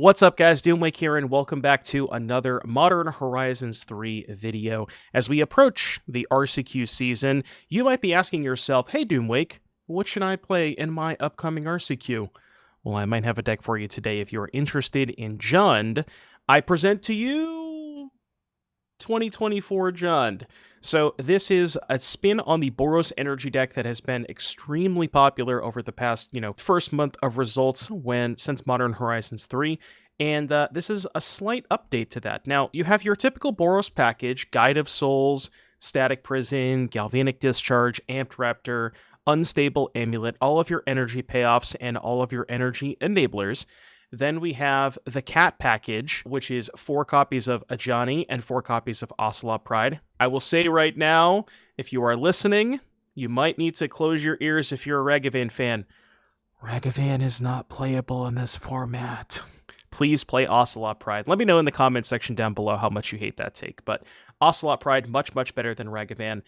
What's up, guys? Doomwake here, and welcome back to another Modern Horizons 3 video. As we approach the RCQ season, you might be asking yourself, hey Doomwake, what should I play in my upcoming RCQ? Well, I might have a deck for you today if you're interested in Jund. I present to you 2024 Jund. So this is a spin on the Boros energy deck that has been extremely popular over the past, first month of results since Modern Horizons 3. And this is a slight update to that. Now, you have your typical Boros package: Guide of Souls, Static Prison, Galvanic Discharge, Amped Raptor, Unstable Amulet, all of your energy payoffs, and all of your energy enablers. Then we have the Cat package, which is 4 copies of Ajani and 4 copies of Ocelot Pride. I will say right now, if you are listening, you might need to close your ears if you're a Ragavan fan. Ragavan is not playable in this format. Please play Ocelot Pride. Let me know in the comments section down below how much you hate that take, but Ocelot Pride, much, much better than Ragavan.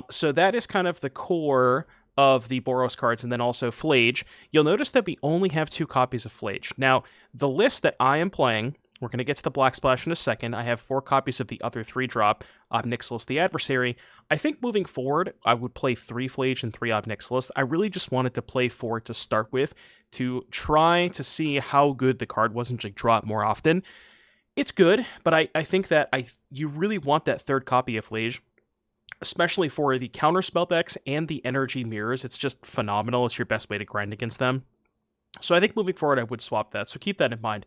So that is kind of the core of the Boros cards, and then also Flage. You'll notice that we only have 2 copies of Flage. Now, the list that I am playing, we're going to get to the Black Splash in a second. I have 4 copies of the other 3 drop, Ob Nixilis, the Adversary. I think moving forward, I would play 3 Flage and 3 Ob Nixilis. I really just wanted to play 4 to start with, to try to see how good the card was and just draw it more often. It's good, but I think that you really want that 3rd copy of Flage, especially for the counterspell decks and the energy mirrors. It's just phenomenal. It's your best way to grind against them. So I think moving forward, I would swap that. So keep that in mind.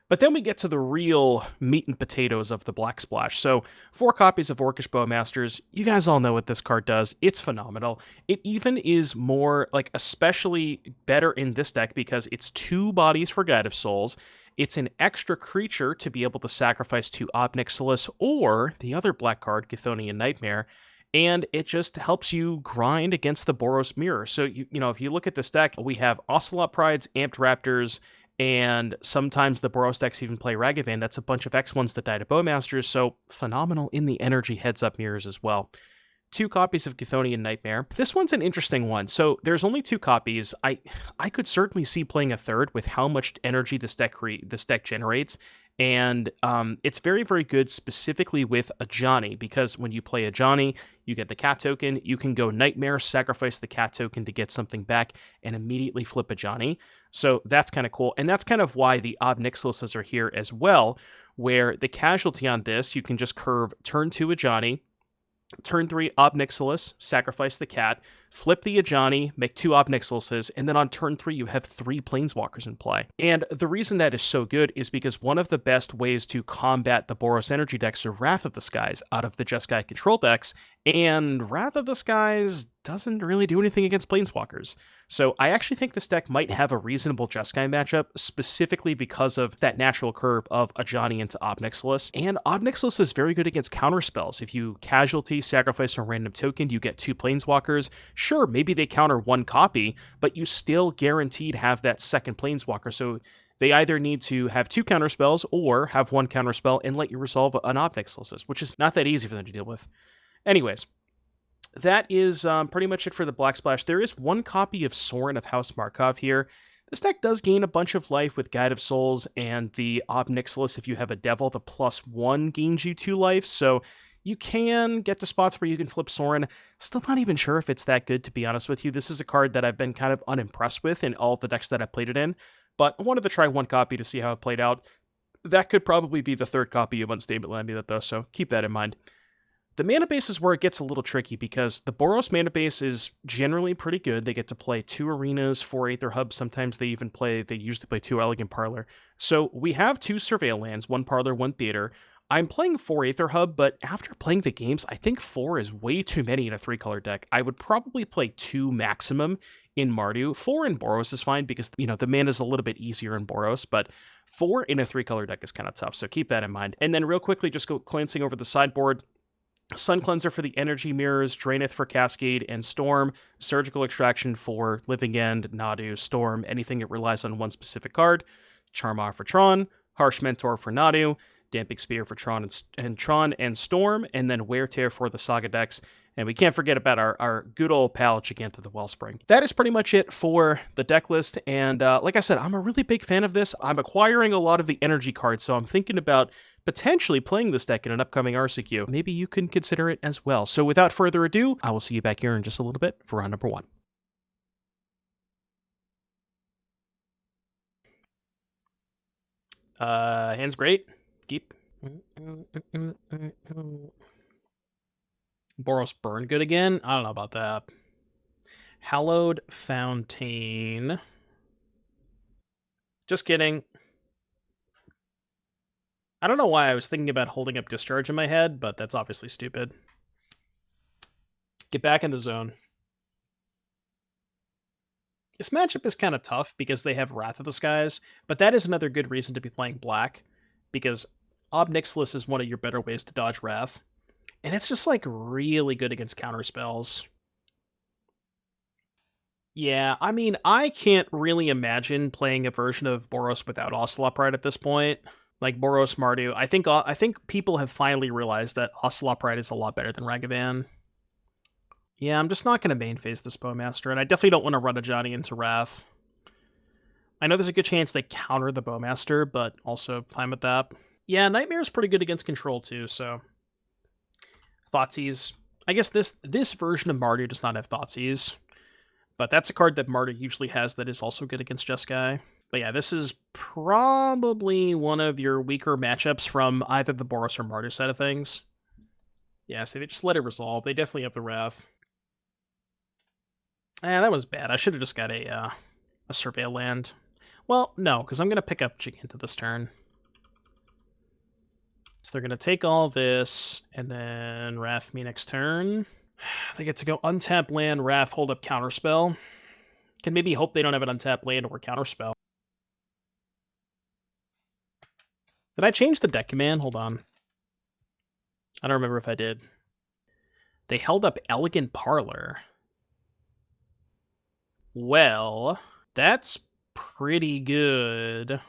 But then we get to the real meat and potatoes of the Black Splash. So 4 copies of Orcish Bowmasters. You guys all know what this card does. It's phenomenal. It even is more, especially better in this deck because it's 2 bodies for Guide of Souls. It's an extra creature to be able to sacrifice to Ob Nixilis or the other black card, Chthonian Nightmare, and it just helps you grind against the Boros mirror. So, if you look at this deck, we have Ocelot Prides, Amped Raptors, and sometimes the Boros decks even play Ragavan. That's a bunch of X1s that die to Bowmasters, so phenomenal in the energy heads-up mirrors as well. 2 copies of Chthonian Nightmare. This one's an interesting one. So there's only 2 copies. I could certainly see playing a 3rd with how much energy this deck generates. And it's very, very good specifically with Ajani, because when you play Ajani, you get the cat token. You can go Nightmare, sacrifice the cat token to get something back, and immediately flip Ajani. So that's kind of cool. And that's kind of why the Ob Nixilises are here as well, where the casualty on this, you can just curve turn 2 Ajani, turn 3 Ob Nixilis, sacrifice the cat, flip the Ajani, make 2 Ob Nixilises, and then on turn 3 you have 3 Planeswalkers in play. And the reason that is so good is because one of the best ways to combat the Boros energy decks are Wrath of the Skies out of the Jeskai control decks, and Wrath of the Skies doesn't really do anything against Planeswalkers. So I actually think this deck might have a reasonable Jeskai matchup, specifically because of that natural curve of Ajani into Ob Nixilis. And Ob Nixilis is very good against counterspells. If you casualty, sacrifice a random token, you get 2 Planeswalkers. Sure, maybe they counter 1 copy, but you still guaranteed have that 2nd Planeswalker. So they either need to have 2 counterspells or have 1 counterspell and let you resolve an Ob Nixilis, which is not that easy for them to deal with. Anyways, that is pretty much it for the Black Splash. There is 1 copy of Sorin of House Markov here. This deck does gain a bunch of life with Guide of Souls and the Ob Nixilis. If you have a Devil, the +1 gains you 2 life, so you can get to spots where you can flip Sorin. Still not even sure if it's that good, to be honest with you. This is a card that I've been kind of unimpressed with in all the decks that I've played it in, but I wanted to try 1 copy to see how it played out. That could probably be the 3rd copy of Unstable Amulet, though, so keep that in mind. The mana base is where it gets a little tricky, because the Boros mana base is generally pretty good. They get to play 2 arenas, 4 Aether Hubs. Sometimes they usually play 2 Elegant Parlor. So we have 2 Surveil lands, 1 Parlor, 1 Theater. I'm playing 4 Aether Hub, but after playing the games, I think 4 is way too many in a 3-color deck. I would probably play 2 maximum in Mardu. 4 in Boros is fine because, the mana is a little bit easier in Boros, but 4 in a 3-color deck is kind of tough, so keep that in mind. And then real quickly, just go glancing over the sideboard. Sun Cleanser for the energy mirrors, Draenith for Cascade and Storm, Surgical Extraction for Living End, Nadu, Storm, anything that relies on 1 specific card, Charm for Tron, Harsh Mentor for Nadu, Damping Spear for Tron and Storm, and then Wear Tear for the Saga decks. And we can't forget about our good old pal, Giganta the Wellspring. That is pretty much it for the deck list. And like I said, I'm a really big fan of this. I'm acquiring a lot of the energy cards, so I'm thinking about potentially playing this deck in an upcoming RCQ. Maybe you can consider it as well. So without further ado, I will see you back here in just a little bit for round number 1. Hand's great. Keep. Boros burn good again? I don't know about that. Hallowed Fountain. Just kidding. I don't know why I was thinking about holding up Discharge in my head, but that's obviously stupid. Get back in the zone. This matchup is kind of tough because they have Wrath of the Skies, but that is another good reason to be playing black, because Ob Nixilis is one of your better ways to dodge Wrath. And it's just, like, really good against counterspells. Yeah, I mean, I can't really imagine playing a version of Boros without Ocelot Pride at this point. Like Boros Mardu. I think people have finally realized that Ocelot Pride is a lot better than Ragavan. Yeah, I'm just not going to main phase this Bowmaster, and I definitely don't want to run Ajani into Wrath. I know there's a good chance they counter the Bowmaster, but also fine with that. Yeah, Nightmare is pretty good against control too, so... Thoughtseize. I guess this version of Mardu does not have Thoughtseize, but that's a card that Mardu usually has that is also good against Jeskai. But yeah, this is probably one of your weaker matchups from either the Boros or Mardu side of things. Yeah, so they just let it resolve. They definitely have the Wrath. That was bad. I should have just got a Surveil land. Well, no, because I'm going to pick up Giganta this turn. So they're going to take all this, and then Wrath me next turn. They get to go untap land, Wrath, hold up Counterspell. Can maybe hope they don't have an untapped land or Counterspell. Did I change the deck command? Hold on. I don't remember if I did. They held up Elegant Parlor. Well, that's pretty good.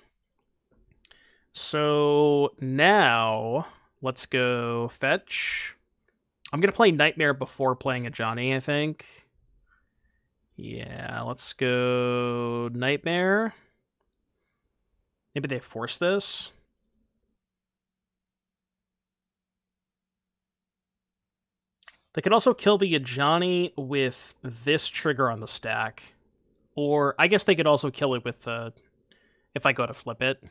So now, let's go fetch. I'm going to play Nightmare before playing Ajani, I think. Yeah, let's go Nightmare. Maybe they force this. They could also kill the Ajani with this trigger on the stack. Or, I guess they could also kill it with, if I go to flip it.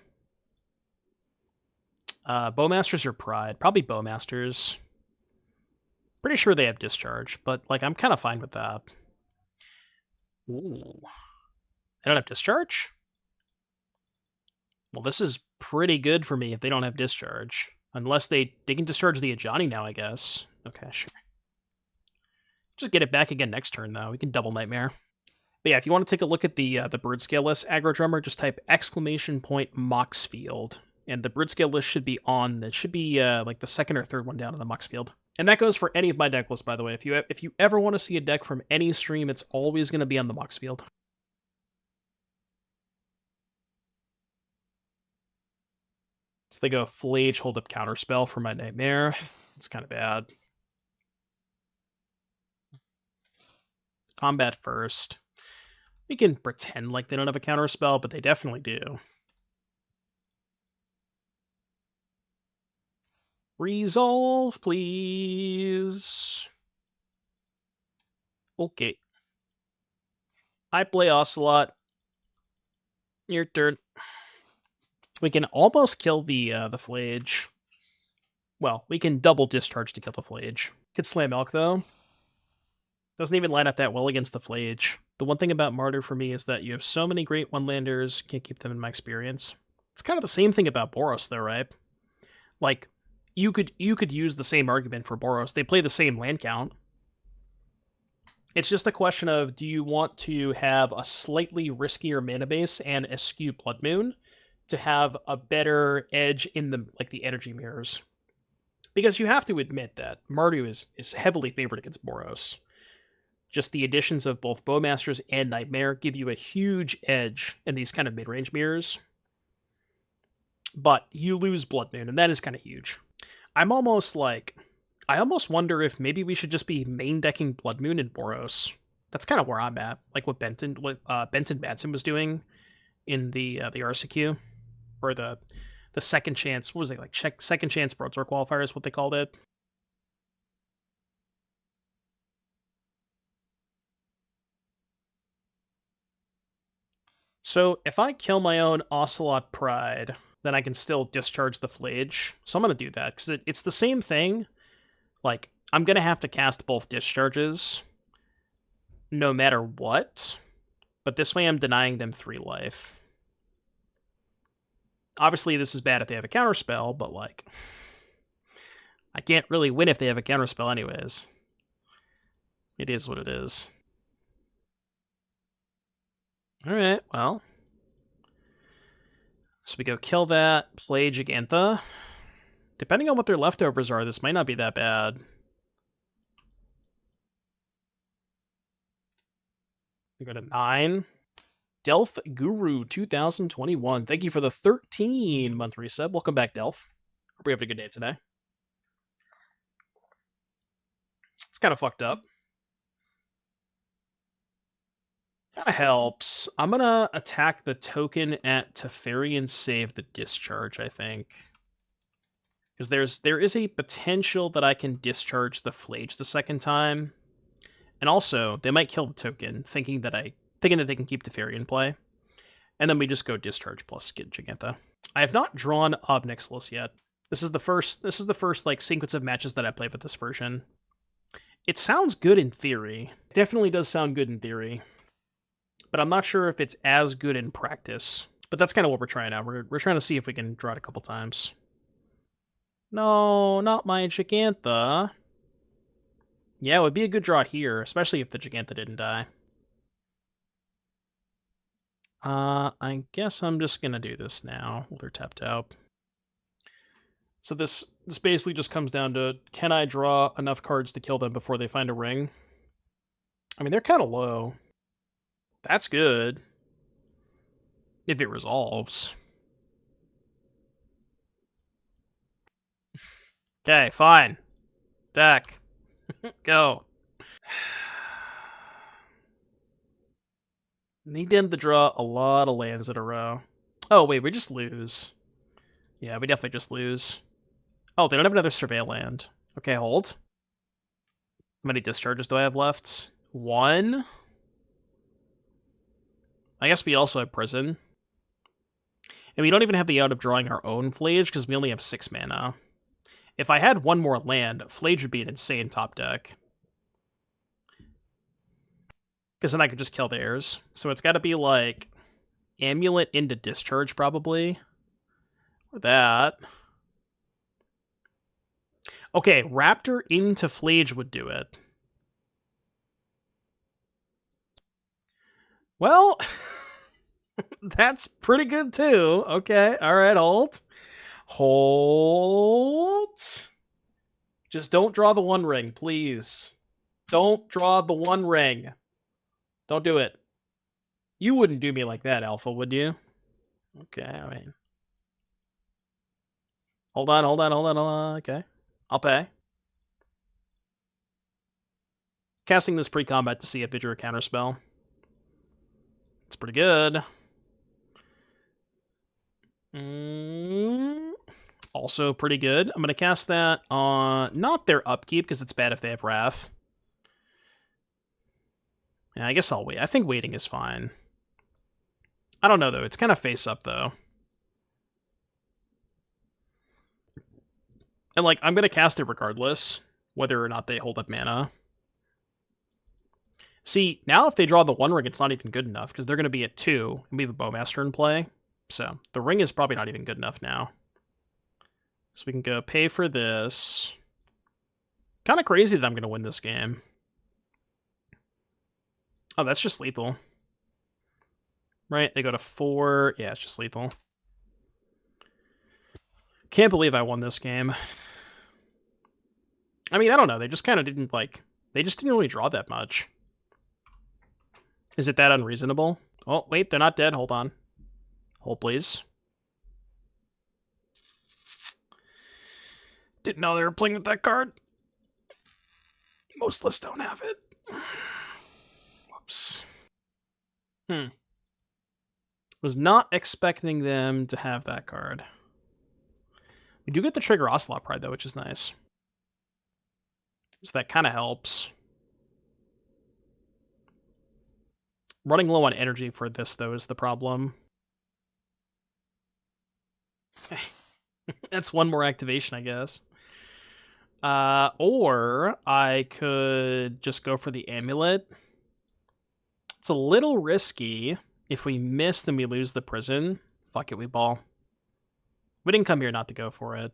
Bowmasters or Pride? Probably Bowmasters. Pretty sure they have Discharge, but, like, I'm kind of fine with that. Ooh. They don't have Discharge? Well, this is pretty good for me if they don't have Discharge. Unless they can discharge the Ajani now, I guess. Okay, sure. Just get it back again next turn, though. We can double Nightmare. But yeah, if you want to take a look at the Brood Scale list, Aggro Drummer, just type !Moxfield. And the Brood Scale list should be on. That should be like the second or third one down in the Moxfield. And that goes for any of my deck lists, by the way. If you ever want to see a deck from any stream, it's always going to be on the Moxfield. So they go Flage, hold up Counterspell for my Nightmare. It's kind of bad. Combat first. We can pretend like they don't have a Counterspell, but they definitely do. Resolve, please. Okay. I play Ocelot. Your turn. We can almost kill the Flage. Well, we can double discharge to kill the Flage. Could slam Elk, though. Doesn't even line up that well against the Flage. The one thing about Mardu for me is that you have so many great one-landers, can't keep them in my experience. It's kind of the same thing about Boros, though, right? Like, you could use the same argument for Boros. They play the same land count. It's just a question of, do you want to have a slightly riskier mana base and eschew Blood Moon to have a better edge in the energy mirrors? Because you have to admit that Mardu is heavily favored against Boros. Just the additions of both Bowmasters and Nightmare give you a huge edge in these kind of mid-range mirrors. But you lose Blood Moon, and that is kind of huge. I'm almost like... I almost wonder if maybe we should just be main decking Blood Moon and Boros. That's kind of where I'm at. Like what Benton Madsen was doing in the RCQ, or the second chance. What was it like? Second chance Broadsword qualifier is what they called it. So if I kill my own Ocelot Pride, then I can still discharge the Flage. So I'm gonna do that because it's the same thing. Like I'm gonna have to cast both discharges, no matter what. But this way I'm denying them 3 life. Obviously, this is bad if they have a counterspell, but, like, I can't really win if they have a counterspell anyways. It is what it is. Alright, well. So we go kill that, play Gigantha. Depending on what their leftovers are, this might not be that bad. We go to 9. Delph Guru 2021. Thank you for the 13-month resub. Welcome back, Delph. Hope you're having a good day today. It's kind of fucked up. Kind of helps. I'm going to attack the token at Teferi and save the discharge, I think. Because there is a potential that I can discharge the Flage the second time. And also, they might kill the token, thinking that they can keep Teferi in play. And then we just go discharge plus get Gigantha. I have not drawn Ob Nixilis yet. This is the first like sequence of matches that I played with this version. It sounds good in theory. It definitely does sound good in theory. But I'm not sure if it's as good in practice. But that's kind of what we're trying out. We're trying to see if we can draw it a couple times. No, not my Gigantha. Yeah, it would be a good draw here, especially if the Gigantha didn't die. I guess I'm just gonna do this now. They're tapped out. So this basically just comes down to, can I draw enough cards to kill them before they find a ring? I mean, they're kind of low. That's good. If it resolves. Okay, fine. Deck. Go. Need them to draw a lot of lands in a row. Oh, wait, we just lose. Yeah, we definitely just lose. Oh, they don't have another Surveil land. Okay, hold. How many discharges do I have left? 1? I guess we also have Prison. And we don't even have the out of drawing our own Flage, because we only have 6 mana. If I had 1 more land, Flage would be an insane top deck. Because then I could just kill theirs. So it's got to be, like, Amulet into Discharge, probably. Or that. Okay, Raptor into Flage would do it. Well, that's pretty good, too. Okay, alright, hold. Hold. Just don't draw the 1 ring, please. Don't draw the 1 ring. Don't do it. You wouldn't do me like that, Alpha, would you? Okay, I mean. Hold on. Okay. I'll pay. Casting this pre-combat to see if it drew a counterspell. It's pretty good. Also pretty good. I'm going to cast that on not their upkeep, because it's bad if they have Wrath. Yeah, I guess I'll wait. I think waiting is fine. I don't know, though. It's kind of face-up, though. And, like, I'm going to cast it regardless, whether or not they hold up mana. See, now if they draw the 1 ring, it's not even good enough, because they're going to be at 2, and we have a Bowmaster in play. So, the ring is probably not even good enough now. So we can go pay for this. Kind of crazy that I'm going to win this game. Oh, that's just lethal. Right, they go to 4. Yeah, it's just lethal. Can't believe I won this game. I mean, I don't know. They just kind of didn't, like... They just didn't really draw that much. Is it that unreasonable? Oh, wait, they're not dead. Hold on. Hold, please. Didn't know they were playing with that card. Most lists don't have it. Whoops. Was not expecting them to have that card. We do get the trigger Ocelot Pride, though, which is nice. So that kind of helps. Running low on energy for this, though, is the problem. That's one more activation, I guess. Or I could just go for the amulet. It's a little risky. If we miss, then we lose the prison. Fuck it, we ball. We didn't come here not to go for it.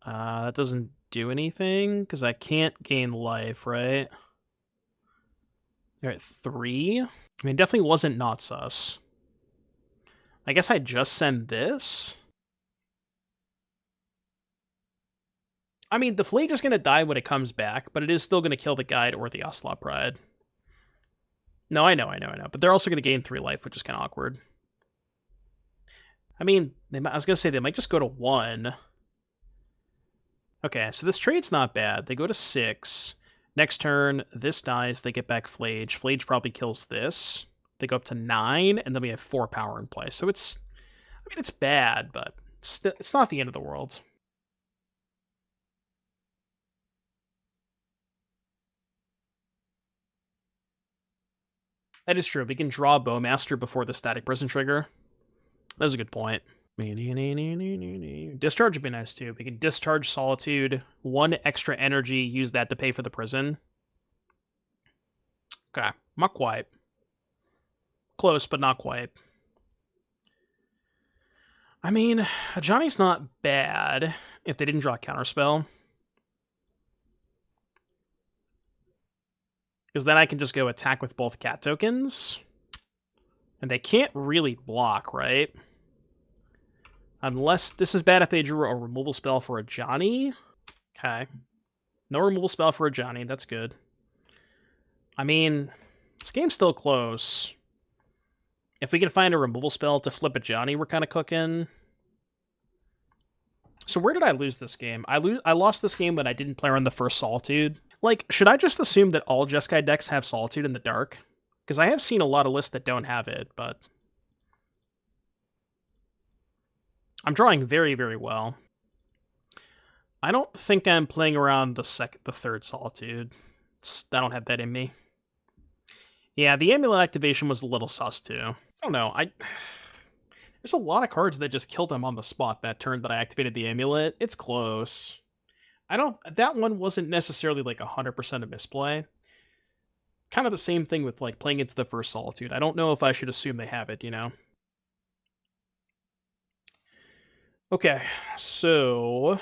That doesn't do anything, because I can't gain life, right? They're at 3. I mean, it definitely wasn't not sus. I guess I just send this? I mean, the Flage is going to die when it comes back, but it is still going to kill the Guide or the Ocelot Pride. No, I know. But they're also going to gain 3 life, which is kind of awkward. I mean, I was going to say they might just go to 1. Okay, so this trade's not bad. They go to 6. Next turn, this dies. They get back Flage. Flage probably kills this. They go up to 9, and then we have 4 power in play. So it's... I mean, it's bad, but it's not the end of the world. That is true. We can draw Bowmaster before the Static Prison trigger. That's a good point. Discharge would be nice, too. We can discharge Solitude, 1 extra energy, use that to pay for the prison. Okay, not quite. Close, but not quite. I mean, Ajani's not bad if they didn't draw a counterspell. Because then I can just go attack with both cat tokens. And they can't really block, right? Unless... This is bad if they drew a removal spell for Ajani. Okay. No removal spell for Ajani. That's good. I mean, this game's still close. If we can find a removal spell to flip Ajani, we're kind of cooking. So where did I lose this game? I lost this game when I didn't play around the first Solitude. Like, should I just assume that all Jeskai decks have Solitude in the dark? Because I have seen a lot of lists that don't have it, but... I'm drawing very, very well. I don't think I'm playing around the third Solitude. I don't have that in me. Yeah, the Amulet activation was a little sus, too. I don't know, There's a lot of cards that just killed them on the spot that turn that I activated the Amulet. It's close. That one wasn't necessarily like 100% a misplay. Kind of the same thing with like playing into the first Solitude. I don't know if I should assume they have it, you know? Okay, so...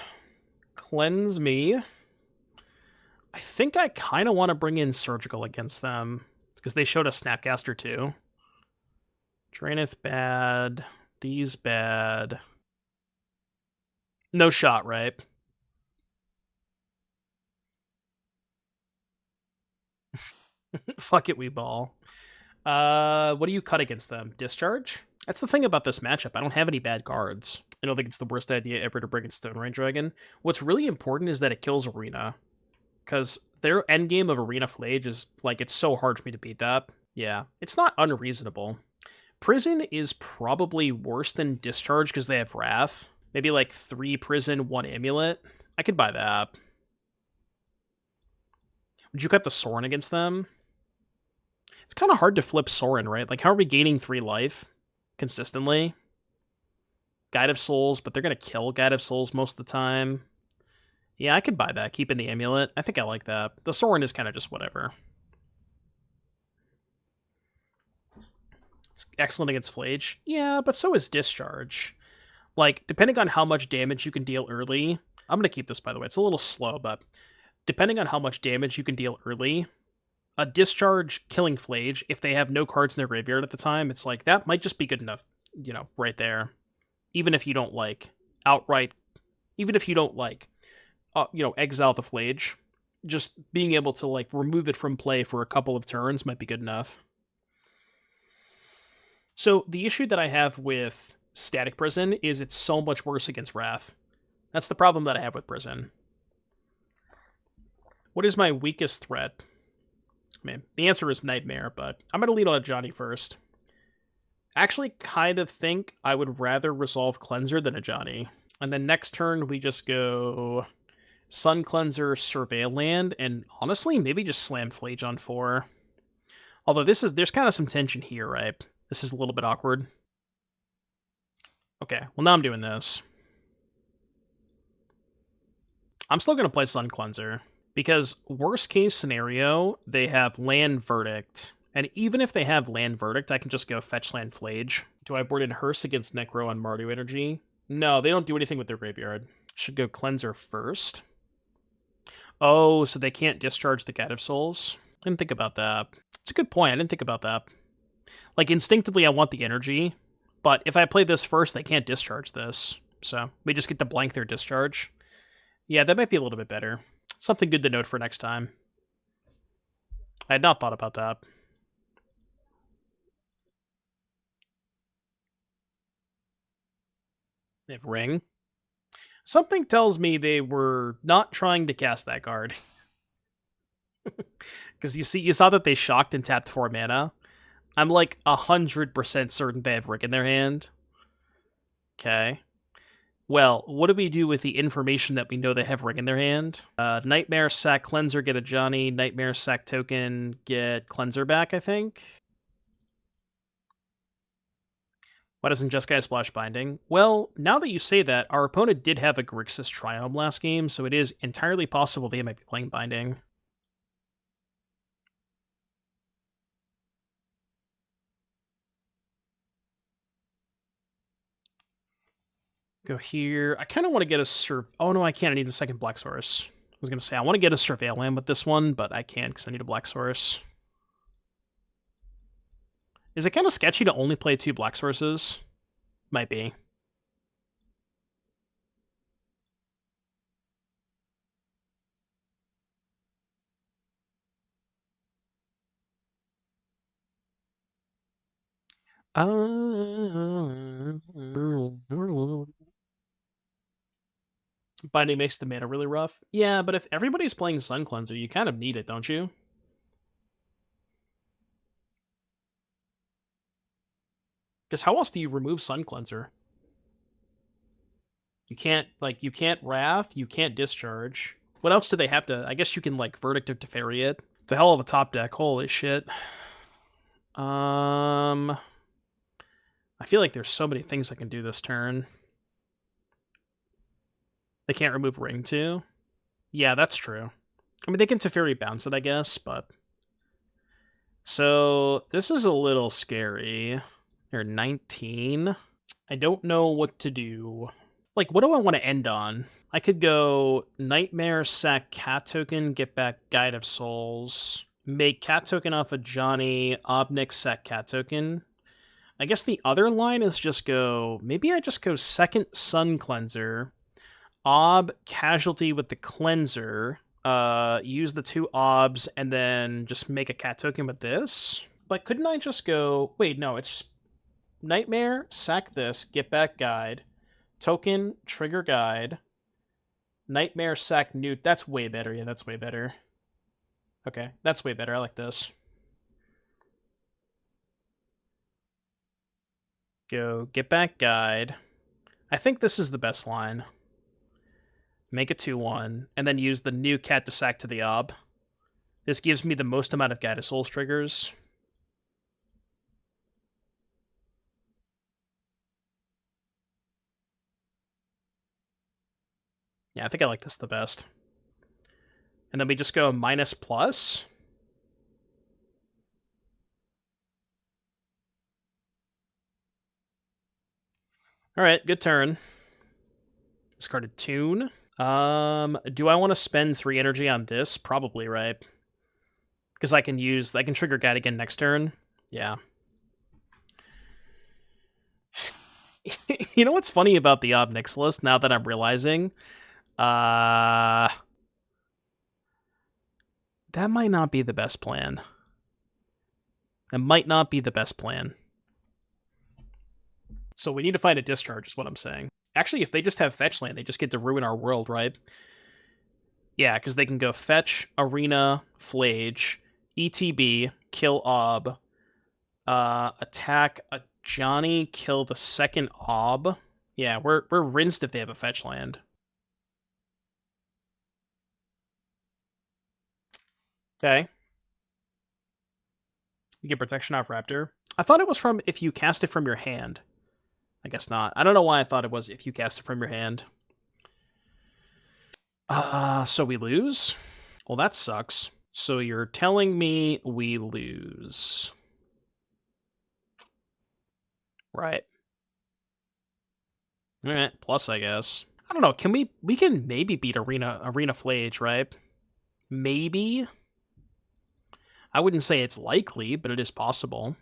Cleanse me. I think I kind of want to bring in Surgical against them, because they showed a Snapcaster too. Draenith bad. These bad. No shot, right? Fuck it, we ball. What do you cut against them? Discharge? That's the thing about this matchup. I don't have any bad cards. I don't think it's the worst idea ever to bring in Stone Rain Dragon. What's really important is that it kills Arena. Because their endgame of Arena Flage is, like, it's so hard for me to beat that. Yeah, it's not unreasonable. Prison is probably worse than Discharge because they have Wrath. Maybe, like, 3 Prison, 1 Amulet. I could buy that. Would you cut the Sorin against them? It's kind of hard to flip Sorin, right? Like, how are we gaining 3 life consistently? Guide of Souls, but they're going to kill Guide of Souls most of the time. Yeah, I could buy that, keeping the Amulet. I think I like that. The Sorin is kind of just whatever. It's excellent against Flage. Yeah, but so is Discharge. Like, depending on how much damage you can deal early... I'm going to keep this, by the way. It's a little slow, but... Depending on how much damage you can deal early... A Discharge killing Flage, if they have no cards in their graveyard at the time, it's like, that might just be good enough, you know, right there. Even if you don't, like, outright... Even if you don't, like... you know, exile the Flage, just being able to, like, remove it from play for a couple of turns might be good enough. So, the issue that I have with Static Prison is it's so much worse against Wrath. That's the problem that I have with Prison. What is my weakest threat? I mean, the answer is Nightmare, but I'm going to lead on Ajani first. Actually, kind of think I would rather resolve Cleanser than Ajani. And then next turn, we just go Sun Cleanser, Surveil Land, and honestly, maybe just slam Flage on 4. Although there's kind of some tension here, right? This is a little bit awkward. Okay, well now I'm doing this. I'm still going to play Sun Cleanser, because worst case scenario, they have Land Verdict. And even if they have Land Verdict, I can just go fetch land Flage. Do I board in Hearse against Necro on Mardu Energy? No, they don't do anything with their graveyard. Should go Cleanser first. Oh, so they can't discharge the Guide of Souls? Didn't think about that. It's a good point, I didn't think about that. Like, instinctively I want the energy, but if I play this first, they can't discharge this. So, we just get to blank their discharge. Yeah, that might be a little bit better. Something good to note for next time. I had not thought about that. They have Ring. Something tells me they were not trying to cast that card. Because you saw that they shocked and tapped 4 mana. I'm like 100% certain they have Ring in their hand. Okay. Well, what do we do with the information that we know they have Ring in their hand? Nightmare, sack Cleanser, get Ajani. Nightmare, sack token, get Cleanser back, I think. Why doesn't Jeskai splash Binding? Well, now that you say that, our opponent did have a Grixis Triome last game, so it is entirely possible they might be playing Binding. Go here. I kind of want to get a Oh no, I can't. I need a second Black Source. I was going to say, I want to get a Surveil Land with this one, but I can't because I need a Black Source. Is it kind of sketchy to only play 2 Black Sources? Might be. Binding makes the mana really rough. Yeah, but if everybody's playing Sun Cleanser, you kind of need it, don't you? Because how else do you remove Sun Cleanser? You can't Wrath, you can't Discharge. What else do they have to... I guess you can, like, Verdict of Teferi it. It's a hell of a top deck, holy shit. I feel like there's so many things I can do this turn. They can't remove Ring too? Yeah, that's true. I mean, they can Teferi bounce it, I guess, but... So, this is a little scary. They're 19. I don't know what to do. Like, what do I want to end on? I could go Nightmare, sack Cat Token, get back Guide of Souls, make Cat Token off of Ajani, Ob Nix, sack Cat Token. I guess the other line is just go... Maybe I just go second Sun Cleanser, Ob Casualty with the Cleanser, use the 2 Obs, and then just make a Cat Token with this? But couldn't I just go... Wait, no, it's just Nightmare, sack this, get back Guide, Token, trigger Guide, Nightmare, sack Newt. That's way better. Yeah, that's way better. Okay, that's way better. I like this. Go get back Guide. I think this is the best line. Make a 2/1, and then use the new Cat to sack to the Ob. This gives me the most amount of Guide of Souls triggers. Yeah, I think I like this the best. And then we just go minus plus. Alright, good turn. Discarded Tune. Do I want to spend 3 energy on this? Probably, right? Because I can trigger Guide again next turn. Yeah. You know what's funny about the Ob Nixilis, now that I'm realizing? That might not be the best plan. That might not be the best plan. So we need to find a discharge, is what I'm saying. Actually, if they just have fetch land, they just get to ruin our world, right? Yeah, because they can go fetch, arena, flage, ETB, kill Ob, attack Ajani, kill the second Ob. Yeah, we're rinsed if they have a fetch land. Okay. You get protection off Raptor. I thought it was from if you cast it from your hand. I guess not. I don't know why I thought it was if you cast it from your hand. So we lose? Well, that sucks. So you're telling me we lose. Right. Alright, plus I guess. I don't know, can we can maybe beat Arena Flage, right? Maybe? I wouldn't say it's likely, but it is possible.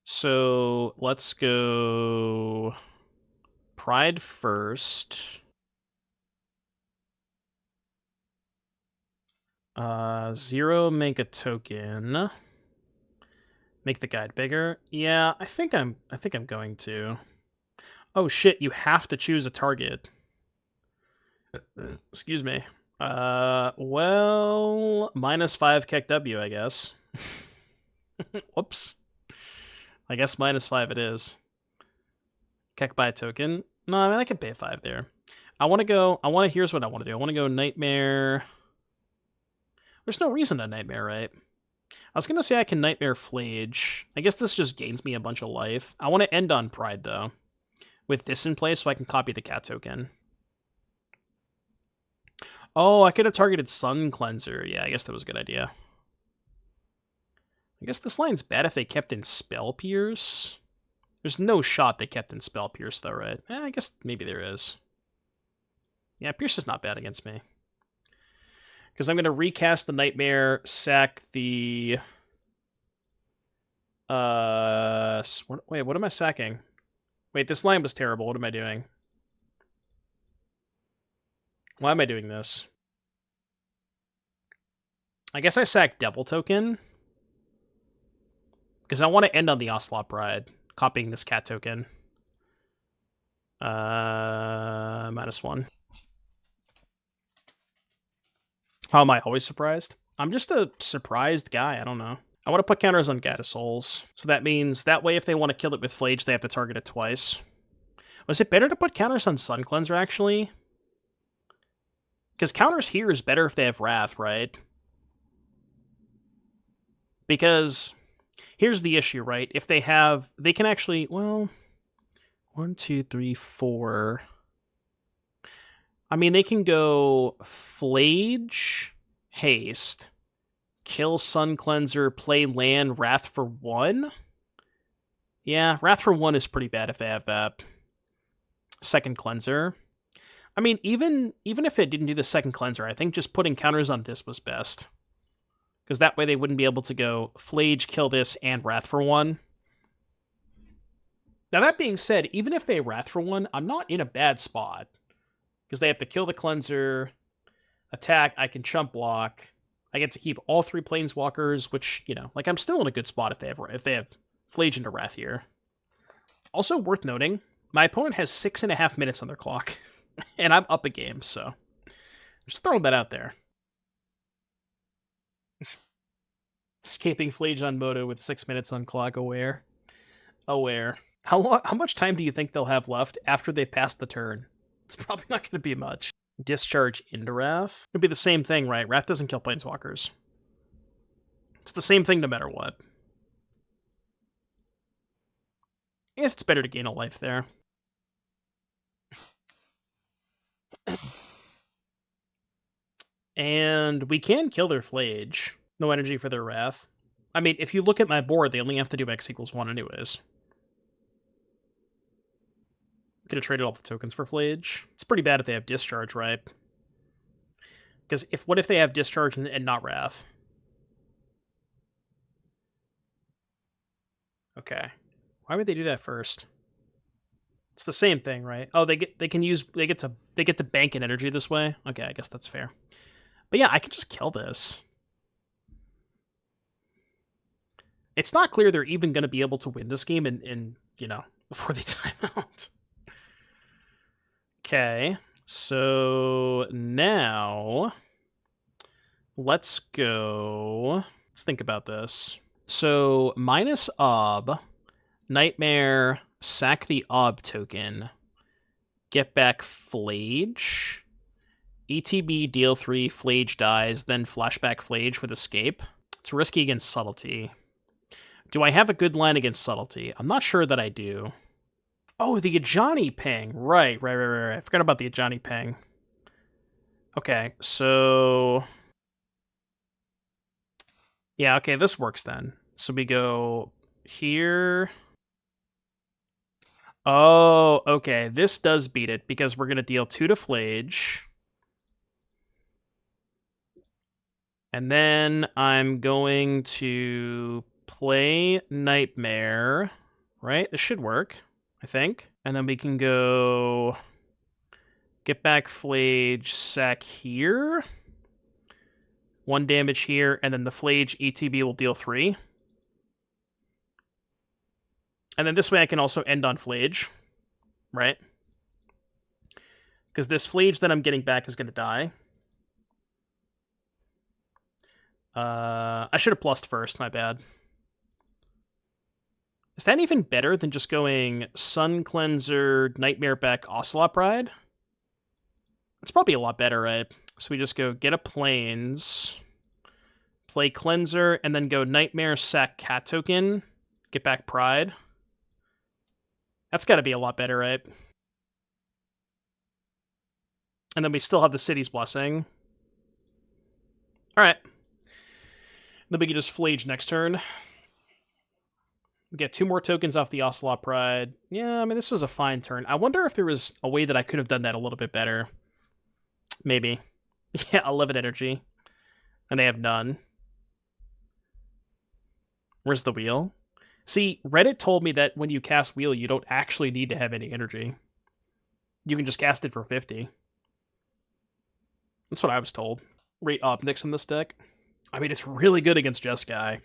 So let's go Pride first. Zero, make a token. Make the guide bigger. Yeah, I think I'm going to. Oh shit, you have to choose a target. Excuse me. Well, -5 Keck W, I guess. Whoops. I guess -5 it is. Keck by a token. No, I mean I can pay 5 there. Here's what I want to do. I want to go Nightmare. There's no reason to Nightmare, right? I was gonna say I can Nightmare Flage. I guess this just gains me a bunch of life. I want to end on Pride though, with this in place so I can copy the cat token. Oh, I could have targeted Sun Cleanser. Yeah, I guess that was a good idea. I guess this line's bad if they kept in Spell Pierce. There's no shot they kept in Spell Pierce though, right? I guess maybe there is. Yeah, Pierce is not bad against me. Because I'm going to recast the Nightmare, sack the... Wait, what am I sacking? Wait, this line was terrible. What am I doing? Why am I doing this? I guess I sack Devil Token. Because I want to end on the Ocelot Pride, copying this cat token. -1. How am I always surprised? I'm just a surprised guy, I don't know. I want to put counters on Gaddis Souls. So that means that way if they want to kill it with Flage, they have to target it twice. Was it better to put counters on Sun Cleanser, actually? Because counters here is better if they have Wrath, right? Because here's the issue, right? If they have... They can actually... Well... 1, 2, 3, 4... I mean, they can go Flage, Haste, kill Sun Cleanser, play land, Wrath for 1. Yeah, Wrath for 1 is pretty bad if they have that. Second Cleanser. I mean, even if it didn't do the second Cleanser, I think just putting counters on this was best. Because that way they wouldn't be able to go Flage, kill this, and Wrath for 1. Now, that being said, even if they Wrath for 1, I'm not in a bad spot. Because they have to kill the Cleanser, attack, I can chump block. I get to keep all 3 Planeswalkers, which, you know, like I'm still in a good spot if they have Flage into Wrath here. Also worth noting, my opponent has 6.5 minutes on their clock, and I'm up a game, so just throwing that out there. Escaping Flage on Moto with 6 minutes on clock, aware. How much time do you think they'll have left after they pass the turn? It's probably not going to be much. Discharge into Wrath. It'd be the same thing, right? Wrath doesn't kill Planeswalkers. It's the same thing no matter what. I guess it's better to gain a life there. And we can kill their Flage. No energy for their Wrath. I mean, if you look at my board, they only have to do X = 1 anyways. Could have traded all the tokens for Flage. It's pretty bad if they have Discharge, right? Because what if they have Discharge and not Wrath? Okay. Why would they do that first? It's the same thing, right? Oh, they get to bank an energy this way. Okay, I guess that's fair. But yeah, I can just kill this. It's not clear they're even going to be able to win this game in you know, before they time out. Okay. So now let's go. Let's think about this. So minus Ob, Nightmare, sack the Ob token, get back Flage, ETB deal 3, Flage dies, then flashback Flage with escape. It's risky against subtlety. Do I have a good line against subtlety? I'm not sure that I do. Oh, the Ajani ping. Right. I forgot about the Ajani ping. Okay, so... yeah, okay, this works then. So we go here. Oh, okay, this does beat it because we're going to deal 2 to Flage. And then I'm going to play Nightmare, right? This should work, I think. And then we can go get back Flage, sack here. 1 damage here, and then the Flage ETB will deal 3. And then this way I can also end on Flage, right? Because this Flage that I'm getting back is going to die. I should have plussed first, my bad. Is that even better than just going Sun Cleanser, Nightmare back, Ocelot Pride? It's probably a lot better, right? So we just go get a Plains, play Cleanser, and then go Nightmare, sack Cat token, get back Pride. That's got to be a lot better, right? And then we still have the City's Blessing. Alright. Then we can just Flage next turn. We get 2 more tokens off the Ocelot Pride. Yeah, I mean, this was a fine turn. I wonder if there was a way that I could have done that a little bit better. Maybe. Yeah, 11 energy. And they have none. Where's the wheel? See, Reddit told me that when you cast wheel, you don't actually need to have any energy. You can just cast it for 50. That's what I was told. Rate Ob Nix in this deck. I mean, it's really good against Jeskai.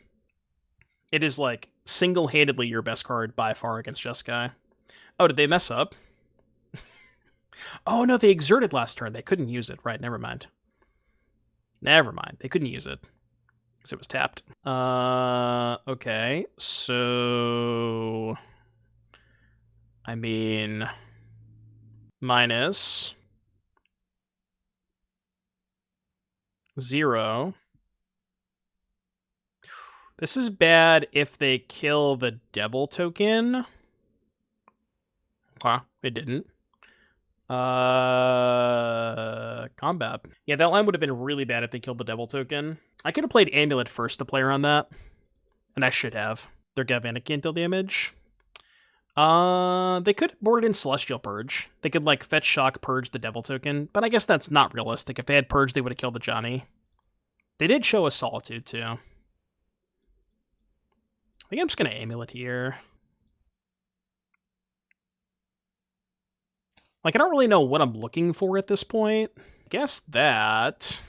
It is, like, single-handedly your best card by far against Jeskai. Oh, did they mess up? Oh, no, they exerted last turn. They couldn't use it. Right, never mind. Never mind. They couldn't use it. Because it was tapped. Okay. So... I mean... minus... 0... This is bad if they kill the Devil token. Okay, they didn't. Combat. Yeah, that line would have been really bad if they killed the Devil token. I could have played Amulet first to play around that. And I should have. Their Galvanic can't deal damage. They could board it in Celestial Purge. They could, like, fetch shock, purge the Devil token. But I guess that's not realistic. If they had Purge, they would have killed the Ajani. They did show a Solitude, too. I think I'm just going to Amulet here. Like, I don't really know what I'm looking for at this point. I guess that...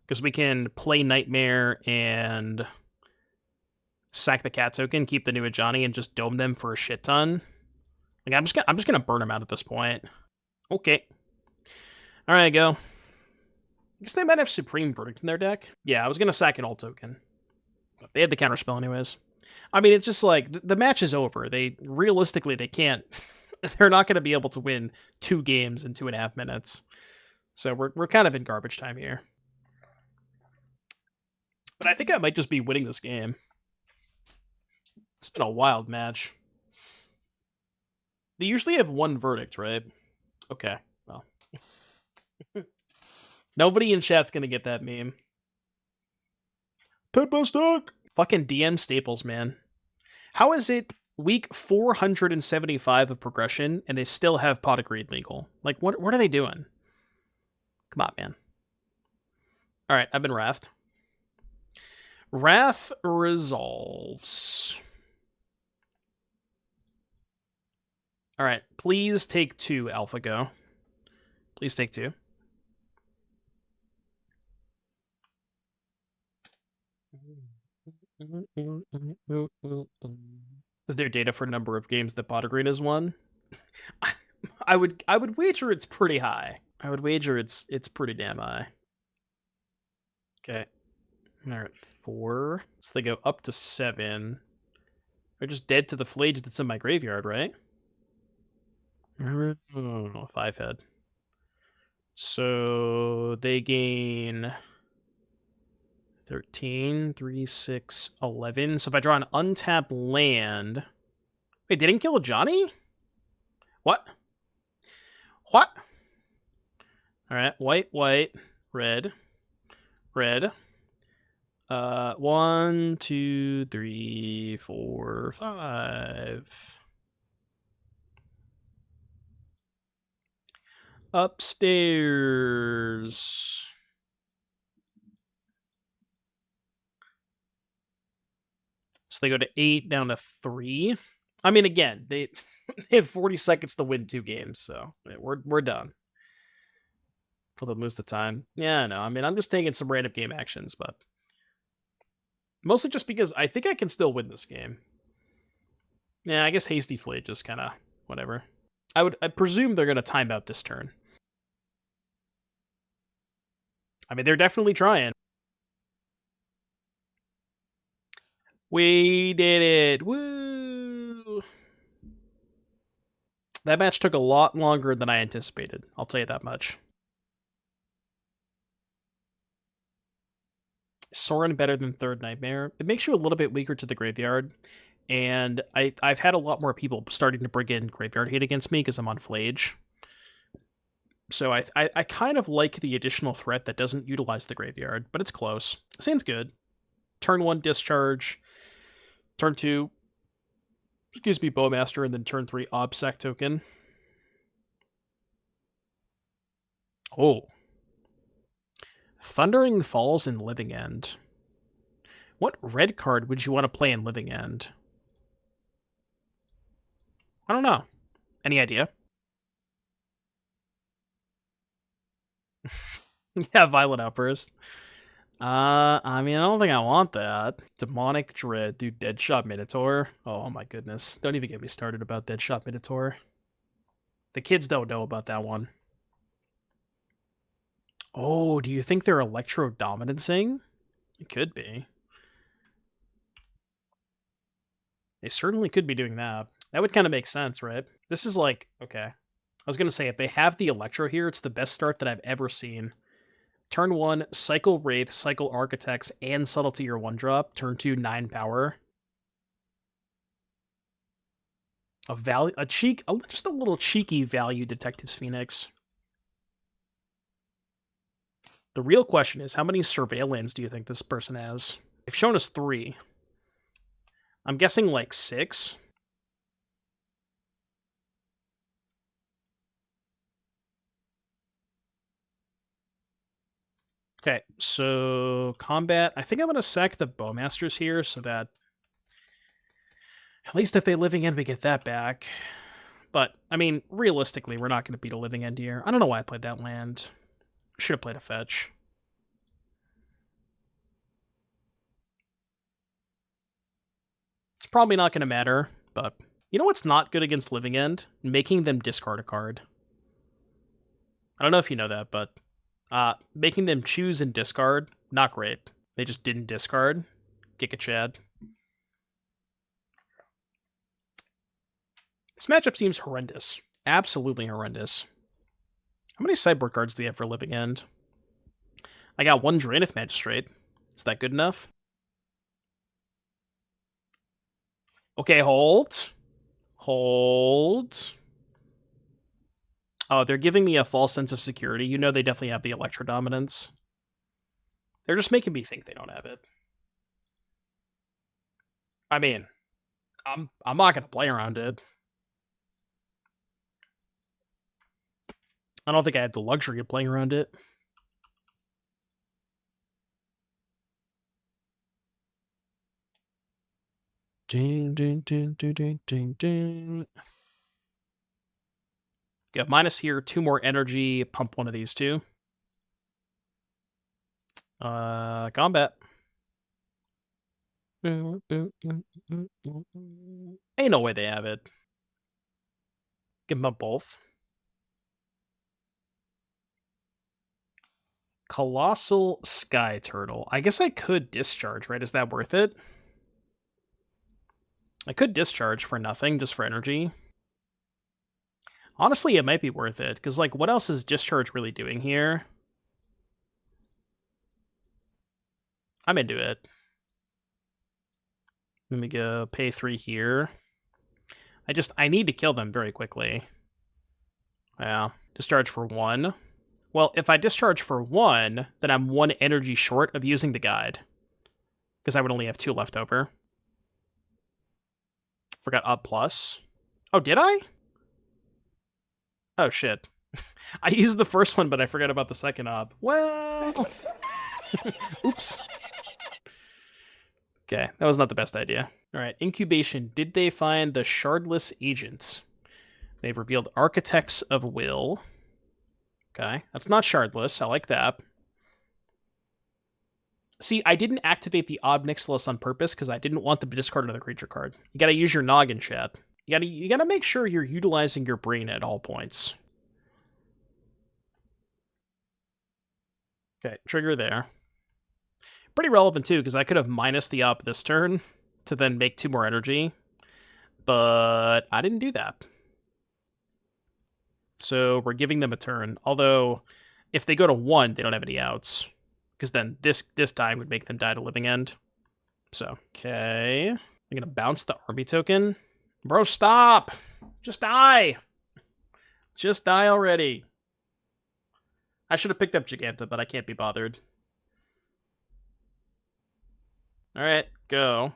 because we can play Nightmare and sack the Cat token, keep the new Ajani, and just dome them for a shit ton. Like, I'm just gonna burn them out at this point. Okay. Alright, go. I guess they might have Supreme Verdict in their deck. Yeah, I was gonna sack an alt token. But they had the counterspell anyways. I mean, it's just like, the match is over. Realistically, they can't... they're not going to be able to win 2 games in 2.5 minutes. So we're kind of in garbage time here. But I think I might just be winning this game. It's been a wild match. They usually have 1 verdict, right? Okay, well. Nobody in chat's going to get that meme. Tempo stock! Fucking DM staples, man. How is it week 475 of progression, and they still have Pot of Greed legal? Like, what are they doing? Come on, man. Alright, I've been Wrathed. Wrath resolves. Alright, please take 2, AlphaGo. Please take 2. Is there data for number of games that Pot of Greed has won? I would wager it's pretty high. I would wager it's pretty damn high. Okay. They're at 4. So they go up to 7. They're just dead to the Flage that's in my graveyard, right? Oh, 5 head. So they gain 13, 3, 6, 11. So if I draw an untapped land... Wait, they didn't kill Ajani? What? What? Alright, white, white, red, red. 1, 2, 3, 4, 5. Upstairs. So they go to 8, down to 3. I mean, again, they have 40 seconds to win 2 games, so we're done. For them lose the time. Yeah, I know. I mean, I'm just taking some random game actions, but mostly just because I think I can still win this game. Yeah, I guess Hasty Fleet just kind of whatever. I presume they're going to time out this turn. I mean, they're definitely trying. We did it! Woo! That match took a lot longer than I anticipated. I'll tell you that much. Sorin better than Third Nightmare. It makes you a little bit weaker to the graveyard. And I've had a lot more people starting to bring in graveyard hate against me because I'm on Flage. So I kind of like the additional threat that doesn't utilize the graveyard, but it's close. Seems good. Turn 1, Discharge. Turn 2, excuse me, Bowmaster, and then turn 3, Obsec token. Oh. Thundering Falls in Living End. What red card would you want to play in Living End? I don't know. Any idea? Yeah, Violent Outburst. I mean, I don't think I want that. Demonic Dread, dude, Deadshot Minotaur. Oh my goodness. Don't even get me started about Deadshot Minotaur. The kids don't know about that one. Oh, do you think they're electro-dominancing? It could be. They certainly could be doing that. That would kind of make sense, right? This is like, okay. I was going to say, if they have the Electro here, it's the best start that I've ever seen. Turn 1, Cycle Wraith, Cycle Architects, and Subtlety or 1-drop. Turn 2, 9 power. Just a little cheeky value Detectives Phoenix. The real question is, how many Surveillance do you think this person has? They've shown us 3. I'm guessing like 6. Okay, so combat. I think I'm going to sack the Bowmasters here so that at least if they Living End, we get that back. But, I mean, realistically, we're not going to beat a Living End here. I don't know why I played that land. Should have played a fetch. It's probably not going to matter, but you know what's not good against Living End? Making them discard a card. I don't know if you know that, but making them choose and discard, not great. They just didn't discard. Giga Chad. This matchup seems horrendous. Absolutely horrendous. How many sideboard cards do you have for Living End? I got 1 Draenith Magistrate. Is that good enough? Okay, hold. Hold. Oh, they're giving me a false sense of security. You know they definitely have the Electro Dominance. They're just making me think they don't have it. I mean, I'm not gonna play around it. I don't think I had the luxury of playing around it. Ding, ding, ding, ding, ding, ding, ding. Got minus here, 2 more energy, pump one of these 2. Combat. Ain't no way they have it. Give them up both. Colossal Sky Turtle. I guess I could discharge, right? Is that worth it? I could discharge for nothing, just for energy. Honestly, it might be worth it, because, like, what else is discharge really doing here? I'm into it. Let me go pay 3 here. I need to kill them very quickly. Yeah. Discharge for 1. Well, if I discharge for 1, then I'm 1 energy short of using the guide. Because I would only have 2 left over. Forgot Ob plus. Oh, did I? Oh, shit. I used the first one, but I forgot about the second Ob. Well... Oops. Okay, that was not the best idea. Alright, incubation. Did they find the shardless agent? They've revealed Architects of Will. Okay, that's not shardless. I like that. See, I didn't activate the Ob Nixilis on purpose because I didn't want them to discard another creature card. You gotta use your noggin, chat. You gotta make sure you're utilizing your brain at all points. Okay, trigger there. Pretty relevant too, because I could have minus the Ob this turn to then make 2 more energy, but I didn't do that. So we're giving them a turn. Although, if they go to 1, they don't have any outs. Because then this die would make them die to Living End. So, okay. I'm going to bounce the army token. Bro, stop! Just die! Just die already. I should have picked up Giganta, but I can't be bothered. Alright, go.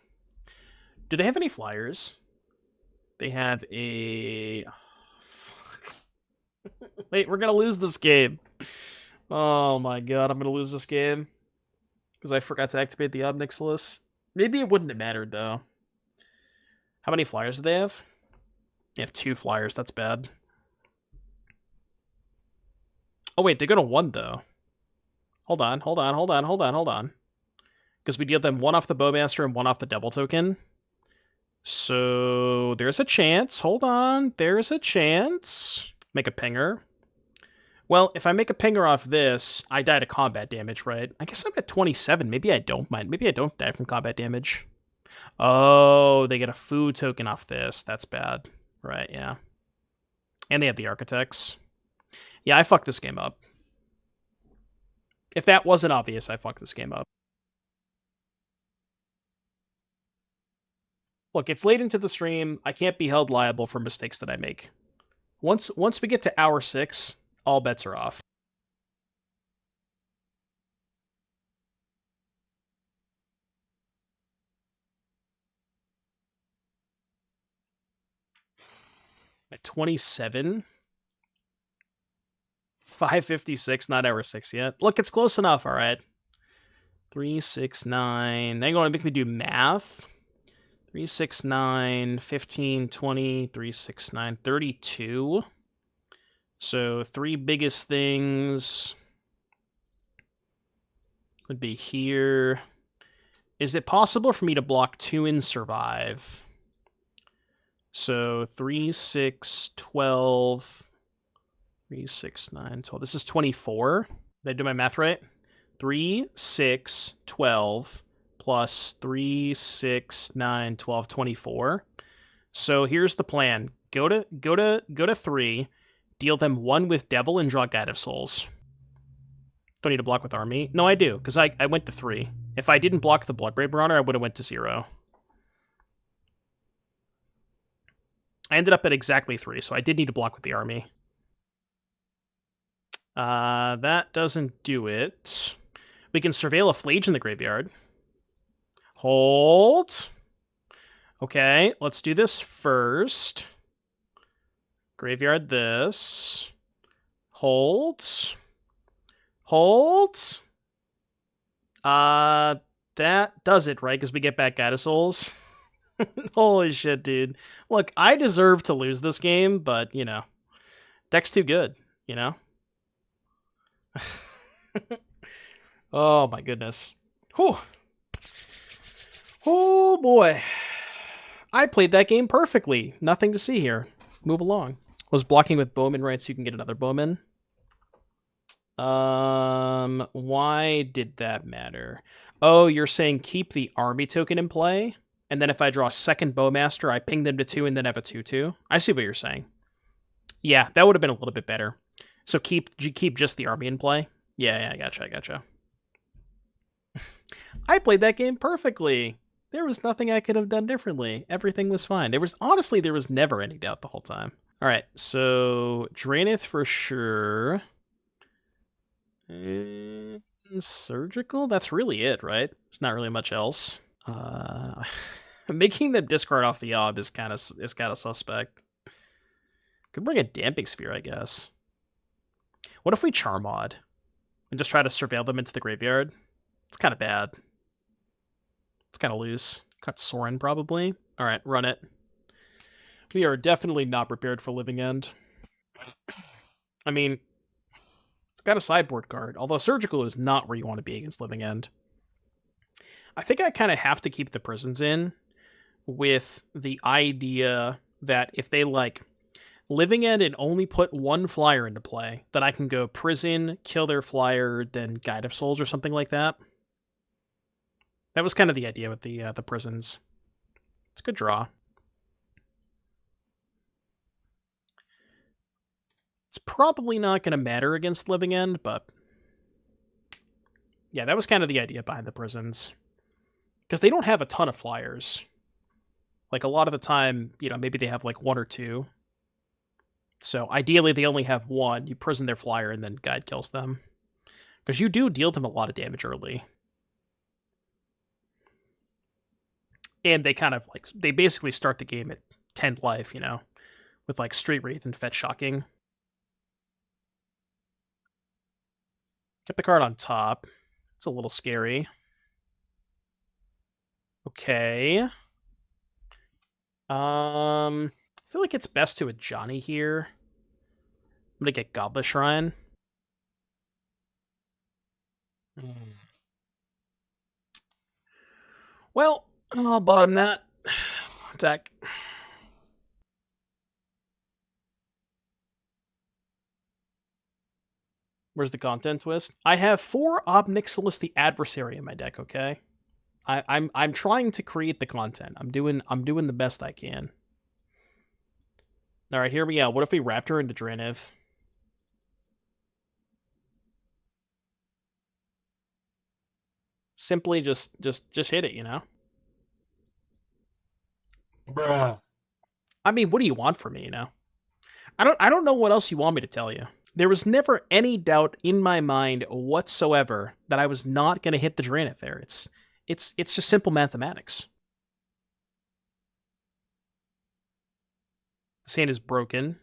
Do they have any flyers? They have a... Wait, we're gonna lose this game. Oh my god, I'm gonna lose this game. Because I forgot to activate the Ob Nixilis. Maybe it wouldn't have mattered, though. How many flyers do they have? They have 2 flyers, that's bad. Oh wait, they go to 1, though. Hold on. Because we deal them 1 off the Bowmaster and 1 off the Devil token. So, there's a chance. Hold on, there's a chance. Make a pinger. Well, if I make a pinger off this, I die to combat damage, right? I guess I'm at 27. Maybe I don't mind. Maybe I don't die from combat damage. Oh, they get a food token off this. That's bad. Right, yeah. And they have the Architects. Yeah, I fucked this game up. If that wasn't obvious, I fucked this game up. Look, it's late into the stream. I can't be held liable for mistakes that I make. Once we get to hour 6, all bets are off. At 27? 5:56, not hour 6 yet. Look, it's close enough, alright. 3, 6, 9. Now you want to make me do math? 3, 6, 9, 15, 20, 3, 6, 9, 32. So 3 biggest things would be here. Is it possible for me to block 2 and survive? So 3, 6, 12, 3, 6, 9, 12. This is 24. Did I do my math right? 3, 6, 12, plus 3, 6, 9, 12, 24. So here's the plan. Go to 3, deal them 1 with Devil, and draw Guide of Souls. Don't need to block with Army. No, I do, because I went to 3. If I didn't block the Bloodbraid Marauder, I would have went to 0. I ended up at exactly 3, so I did need to block with the Army. That doesn't do it. We can surveil a Flage in the graveyard. Hold. Okay, let's do this first. Graveyard this. Hold. Hold. That does it, right? Because we get back Guide of Souls. Holy shit, dude. Look, I deserve to lose this game, but, you know, deck's too good, you know? Oh, my goodness. Whew. Oh, boy. I played that game perfectly. Nothing to see here. Move along. Was blocking with Bowman right so you can get another Bowman? Why did that matter? Oh, you're saying keep the army token in play, and then if I draw a second Bowmaster, I ping them to 2 and then have a 2/2. I see what you're saying. Yeah, that would have been a little bit better. So keep just the army in play. Yeah, I gotcha. I played that game perfectly. There was nothing I could have done differently. Everything was fine. There was never any doubt the whole time. All right, so Draenith for sure. Surgical? That's really it, right? There's not really much else. Making them discard off the Ob is kind of suspect. Could bring a Damping Sphere, I guess. What if we Charmod and just try to surveil them into the graveyard? It's kind of bad. It's kind of loose. Cut Sorin, probably. All right, run it. We are definitely not prepared for Living End. I mean, it's got a sideboard card, although Surgical is not where you want to be against Living End. I think I kind of have to keep the prisons in with the idea that if they, like, Living End and only put one flyer into play, then I can go prison, kill their flyer, then Guide of Souls or something like that. That was kind of the idea with the prisons. It's a good draw. It's probably not going to matter against Living End, but yeah, that was kind of the idea behind the prisons. Because they don't have a ton of flyers. Like, a lot of the time, you know, maybe they have like one or two. So ideally, they only have one. You prison their flyer and then Guide kills them. Because you do deal them a lot of damage early. And they kind of, like, they basically start the game at 10 life, you know, with, like, Street Wraith and Fetch Shocking. Get the card on top. It's a little scary. Okay. I feel like it's best to Ajani here. I'm gonna get Godless Shrine. Well, I'll bottom that. Attack. Where's the content twist? I have 4 Ob Nixilis the Adversary in my deck, okay? I'm trying to create the content. I'm doing the best I can. Alright, here we go. What if we Raptor into Draenith? Simply just hit it, you know? Bruh. I mean, what do you want from me, you know? I don't know what else you want me to tell you. There was never any doubt in my mind whatsoever that I was not going to hit the Draenith there. It's just simple mathematics. This hand is broken.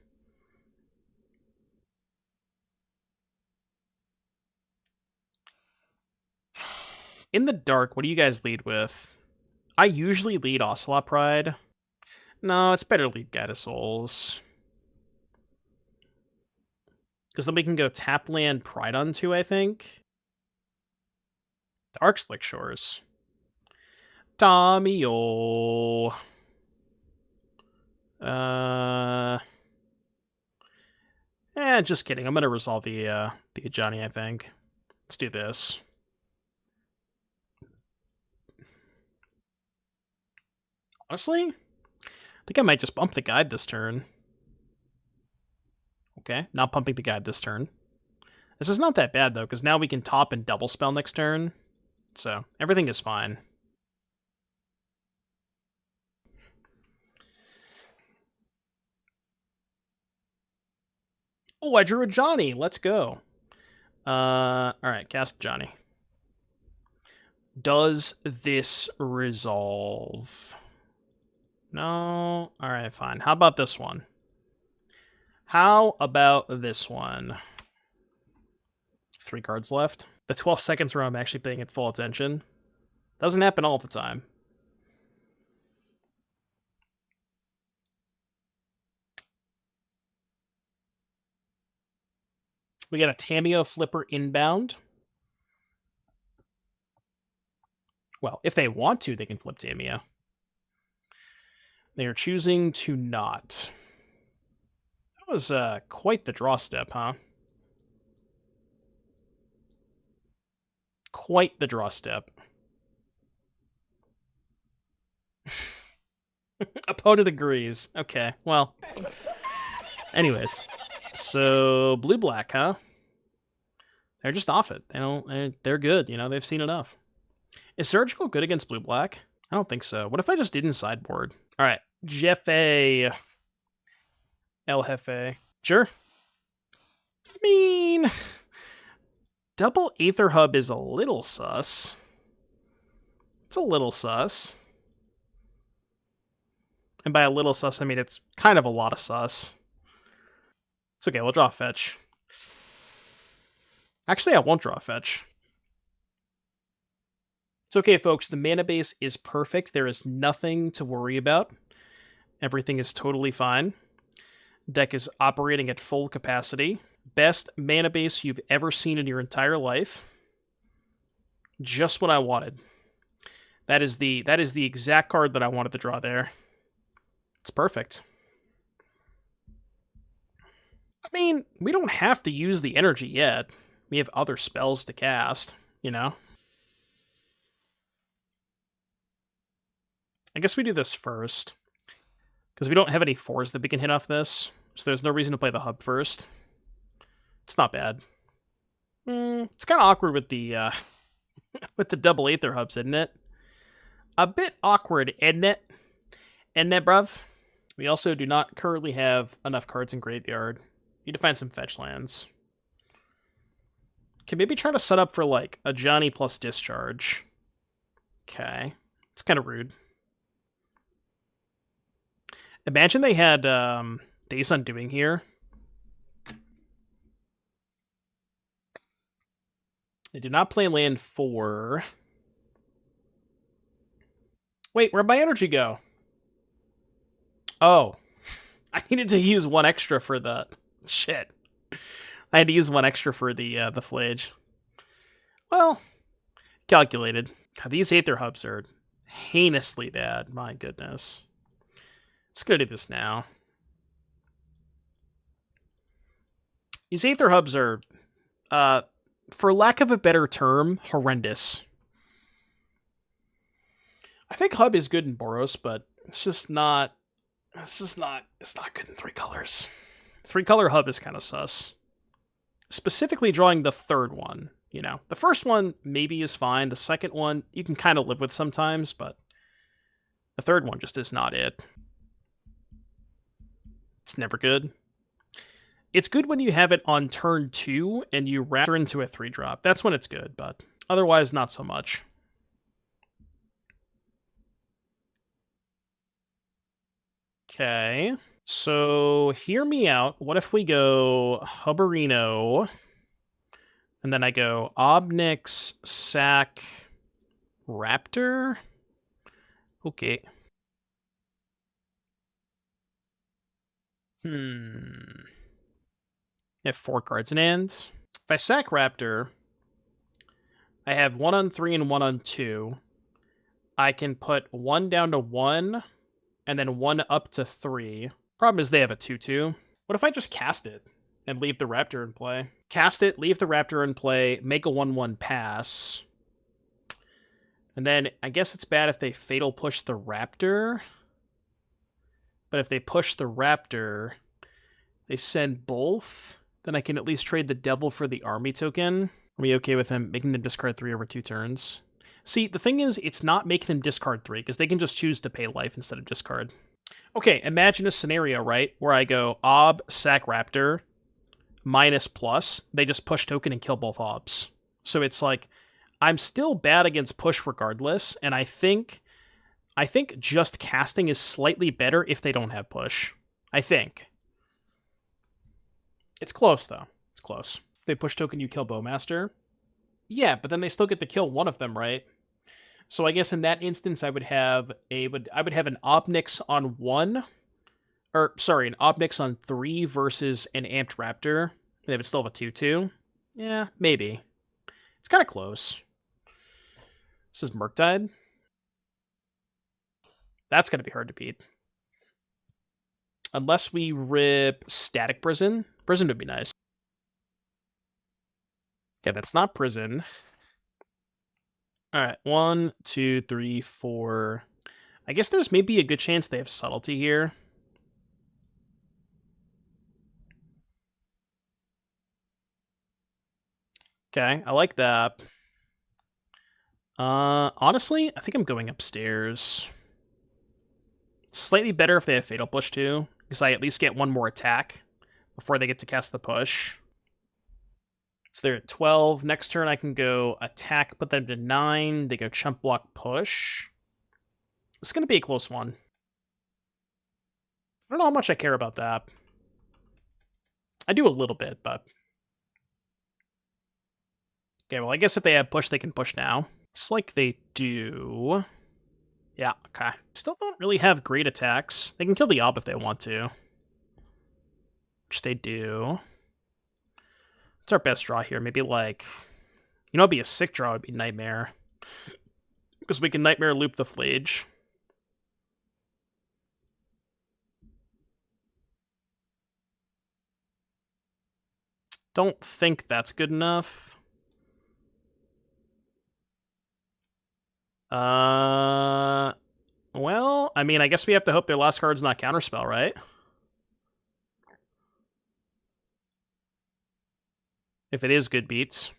In the dark, what do you guys lead with? I usually lead Ocelot Pride. No, it's better to lead Guide of Souls. Because then we can go tap land Pride on 2, I think. Dark Slick Shores. Tommy-o. Just kidding. I'm gonna resolve the Ajani, I think. Let's do this. Honestly, I think I might just bump the Guide this turn. Okay, not pumping the Guide this turn. This is not that bad, though, because now we can top and double spell next turn. So, everything is fine. Oh, I drew a Ajani. Let's go. Alright, cast Ajani. Does this resolve? No? Alright, fine. How about this one? How about this one? 3 cards left. The 12 seconds where I'm actually paying it full attention. Doesn't happen all the time. We got a Tamiyo Flipper inbound. Well, if they want to, they can flip Tamiyo. They are choosing to not. That was quite the draw step, huh? quite the draw step. Opponent agrees. Okay, well. Anyways. So, blue-black, huh? They're just off it. They're good, you know, they've seen enough. Is Surgical good against blue-black? I don't think so. What if I just didn't sideboard? Alright, Jefe. El Jefe. Sure. I mean, double Aether Hub is a little sus. It's a little sus. And by a little sus, I mean it's kind of a lot of sus. It's okay, we'll draw a fetch. Actually, I won't draw a fetch. It's okay, folks. The mana base is perfect. There is nothing to worry about. Everything is totally fine. Deck is operating at full capacity. Best mana base you've ever seen in your entire life. Just what I wanted. That is the exact card that I wanted to draw there. It's perfect. I mean, we don't have to use the energy yet. We have other spells to cast, you know? I guess we do this first. Because we don't have any 4s that we can hit off this. So there's no reason to play the hub first. It's not bad. It's kind of awkward with the with the double Aether Hubs, isn't it? A bit awkward, isn't it? Isn't it, bruv? We also do not currently have enough cards in Graveyard. Need to find some fetch lands. Can maybe try to set up for, like, Ajani plus Discharge. Okay. It's kind of rude. Imagine they had Days Undoing here. They did not play land 4. Wait, where'd my energy go? Oh. I needed to use 1 extra for the... Shit. I had to use 1 extra for the Flage. Well, calculated. God, these Aether Hubs are heinously bad. My goodness. Just gonna do this now. These Aether Hubs are, for lack of a better term, horrendous. I think Hub is good in Boros, but it's not good in 3 colors. 3-color Hub is kind of sus. Specifically drawing the 3rd one, you know. The first one maybe is fine. The second one you can kind of live with sometimes, but the 3rd one just is not it. It's never good. It's good when you have it on turn 2 and you raptor into a 3-drop. That's when it's good, but otherwise not so much. Okay. So, hear me out. What if we go Hubberino, and then I go Ob Nix, Sack, Raptor? Okay. I have 4 cards in hand. If I sack Raptor, I have 1 on 3 and 1 on 2. I can put 1 down to 1, and then 1 up to 3. Problem is they have a 2/2. What if I just cast it and leave the Raptor in play? Cast it, leave the Raptor in play, make a 1/1 pass. And then I guess it's bad if they Fatal Push the Raptor. But if they push the Raptor, they send both, then I can at least trade the Devil for the army token. Are we okay with them making them discard 3 over 2 turns? See, the thing is, it's not making them discard 3, because they can just choose to pay life instead of discard. Okay, imagine a scenario, right, where I go Ob, sack Raptor, -+, they just push token and kill both Obs. So it's like, I'm still bad against push regardless, and I think just casting is slightly better if they don't have push. I think. It's close, though. It's close. If they push token, you kill Bowmaster. Yeah, but then they still get to kill one of them, right? So I guess in that instance, I would have an Ob Nix on 1, or sorry, an Ob Nix on 3 versus an Amped Raptor. They would still have a 2/2. Yeah, maybe. It's kind of close. This is Murktide. That's going to be hard to beat. Unless we rip Static Prison. Prison would be nice. Okay, that's not Prison. Alright, 1, 2, 3, 4. I guess there's maybe a good chance they have subtlety here. Okay, I like that. Honestly, I think I'm going upstairs. Slightly better if they have Fatal Push too, because I at least get one more attack before they get to cast the push. So they're at 12. Next turn I can go attack, put them to 9. They go chump block push. It's going to be a close one. I don't know how much I care about that. I do a little bit, but... Okay, well, I guess if they have push, they can push now. It's like they do. Yeah, okay. Still don't really have great attacks. They can kill the Ob if they want to. Which they do. What's our best draw here? Maybe like... You know, it'd be a sick draw, would be Nightmare. Because we can Nightmare loop the Flage. Don't think that's good enough. Well, I mean, I guess we have to hope their last card's not Counterspell, right? If it is, good beats.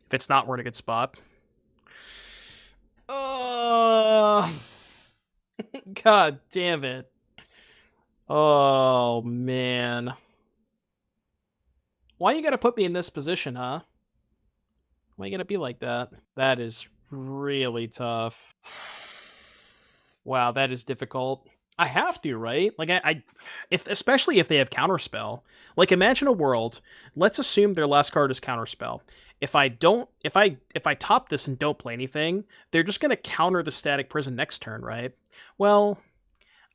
If it's not, we're in a good spot. Oh, God damn it. Oh, man. Why you gotta put me in this position, huh? Why you gotta be like that? That is really tough. Wow, that is difficult. I have to, right? Like, especially if they have Counterspell. Like, imagine a world. Let's assume their last card is Counterspell. If I top this and don't play anything, they're just gonna counter the Static Prison next turn, right? Well,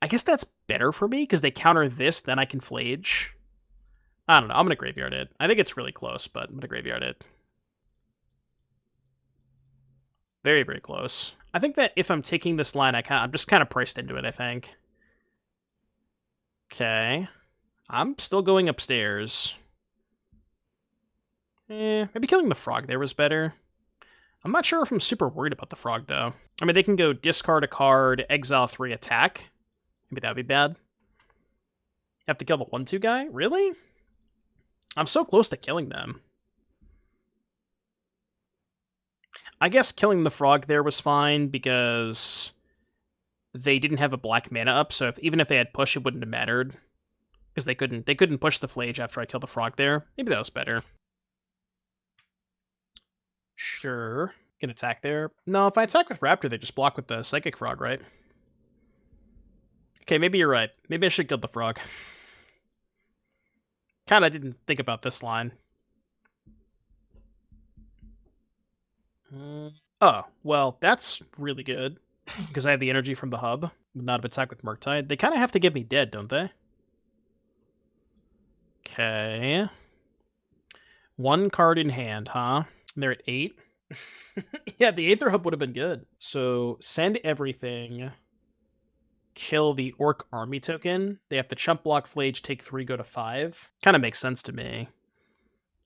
I guess that's better for me because they counter this, then I can Flage. I don't know. I'm gonna graveyard it. I think it's really close, but I'm gonna graveyard it. Very, very close. I think that if I'm taking this line, I'm just kind of priced into it, I think. Okay. I'm still going upstairs. Maybe killing the frog there was better. I'm not sure if I'm super worried about the frog, though. I mean, they can go discard a card, exile 3, attack. Maybe that would be bad. Have to kill the 1-2 guy? Really? I'm so close to killing them. I guess killing the frog there was fine because they didn't have a black mana up, so even if they had push, it wouldn't have mattered. Because they couldn't push the Flage after I killed the frog there. Maybe that was better. Sure. Can attack there. No, if I attack with Raptor, they just block with the Psychic Frog, right? Okay, maybe you're right. Maybe I should kill the frog. Kinda didn't think about this line. Oh, well, that's really good. Because I have the energy from the hub. Not attack with Murktide. They kind of have to get me dead, don't they? Okay. 1 card in hand, huh? They're at 8. Yeah, the Aether Hub would have been good. So, send everything. Kill the Orc Army token. They have to chump block Flage, take 3, go to 5. Kind of makes sense to me.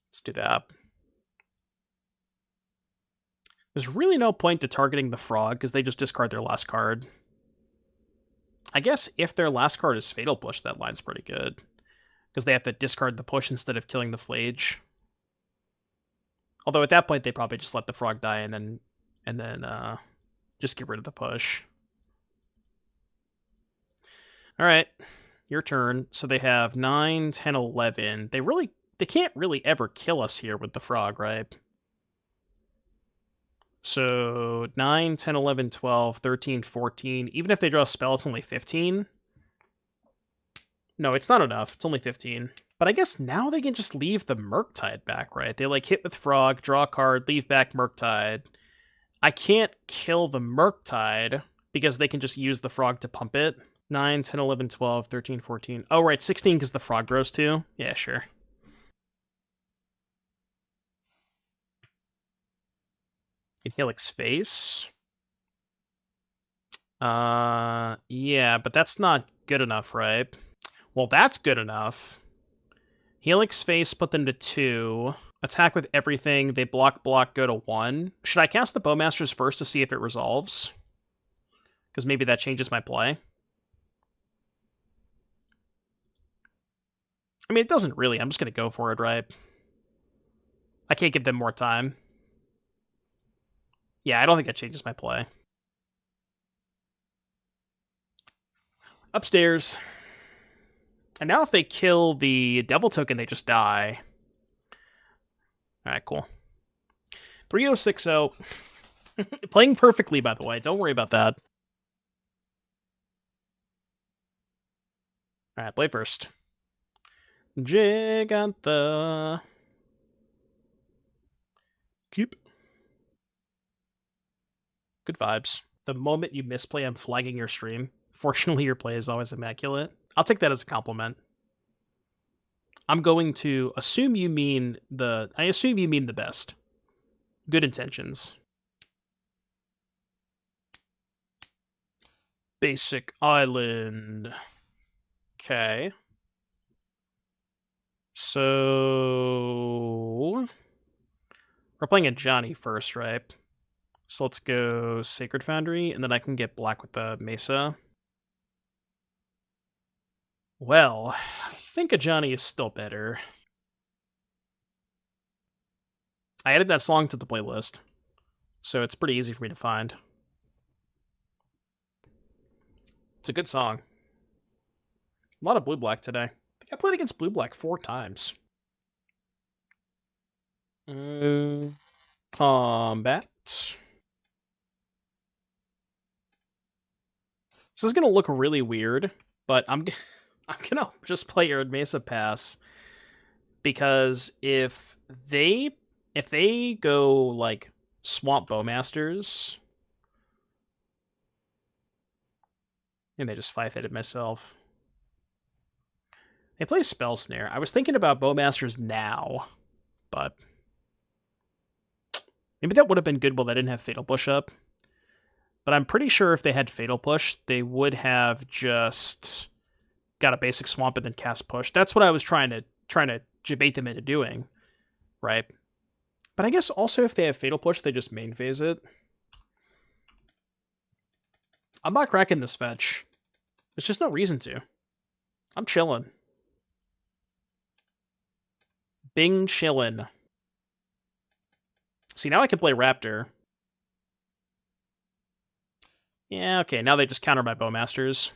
Let's do that. There's really no point to targeting the frog, because they just discard their last card. I guess if their last card is Fatal Push, that line's pretty good. Because they have to discard the push instead of killing the Flage. Although at that point, they probably just let the frog die and then just get rid of the push. Alright, your turn. So they have 9, 10, 11. They can't really ever kill us here with the frog, right? So 9, 10, 11, 12, 13, 14. Even if they draw a spell, it's only 15. No, it's not enough. It's only 15. But I guess now they can just leave the Murktide back, right? They like hit with Frog, draw a card, leave back Murktide. I can't kill the Murktide because they can just use the Frog to pump it. 9, 10, 11, 12, 13, 14. Oh, right, 16 because the Frog grows too? Yeah, sure. In Helix face. Yeah, but that's not good enough, right? Well, that's good enough. Helix face, put them to 2. Attack with everything. They block, go to 1. Should I cast the Bowmasters first to see if it resolves? Because maybe that changes my play. I mean, it doesn't really. I'm just going to go for it, right? I can't give them more time. Yeah, I don't think that changes my play. Upstairs. And now if they kill the Devil Token, they just die. Alright, cool. 3060. Playing perfectly, by the way. Don't worry about that. Alright, play first. Gigantha. Keep. Good vibes. The moment you misplay, I'm flagging your stream. Fortunately, your play is always immaculate. I'll take that as a compliment. I'm going to assume you mean the... I assume you mean the best. Good intentions. Basic island. Okay. So... we're playing Ajani first, right? So let's go Sacred Foundry, and then I can get black with the Mesa. Well, I think Ajani is still better. I added that song to the playlist, so it's pretty easy for me to find. It's a good song. A lot of blue-black today. I think I played against blue-black 4 times. Combat. This is going to look really weird, but I'm going to just play Arid Mesa pass, because if they go, like, Swamp Bowmasters, and they just 5-hitted myself. They play Spell Snare. I was thinking about Bowmasters now, but maybe that would have been good while they didn't have Fatal Push up. But I'm pretty sure if they had Fatal Push, they would have just got a basic Swamp and then cast Push. That's what I was trying to debate them into doing, right? But I guess also if they have Fatal Push, they just main phase it. I'm not cracking this fetch. There's just no reason to. I'm chilling. Bing chillin'. See, now I can play Raptor. Yeah, okay, now they just counter my Bowmasters.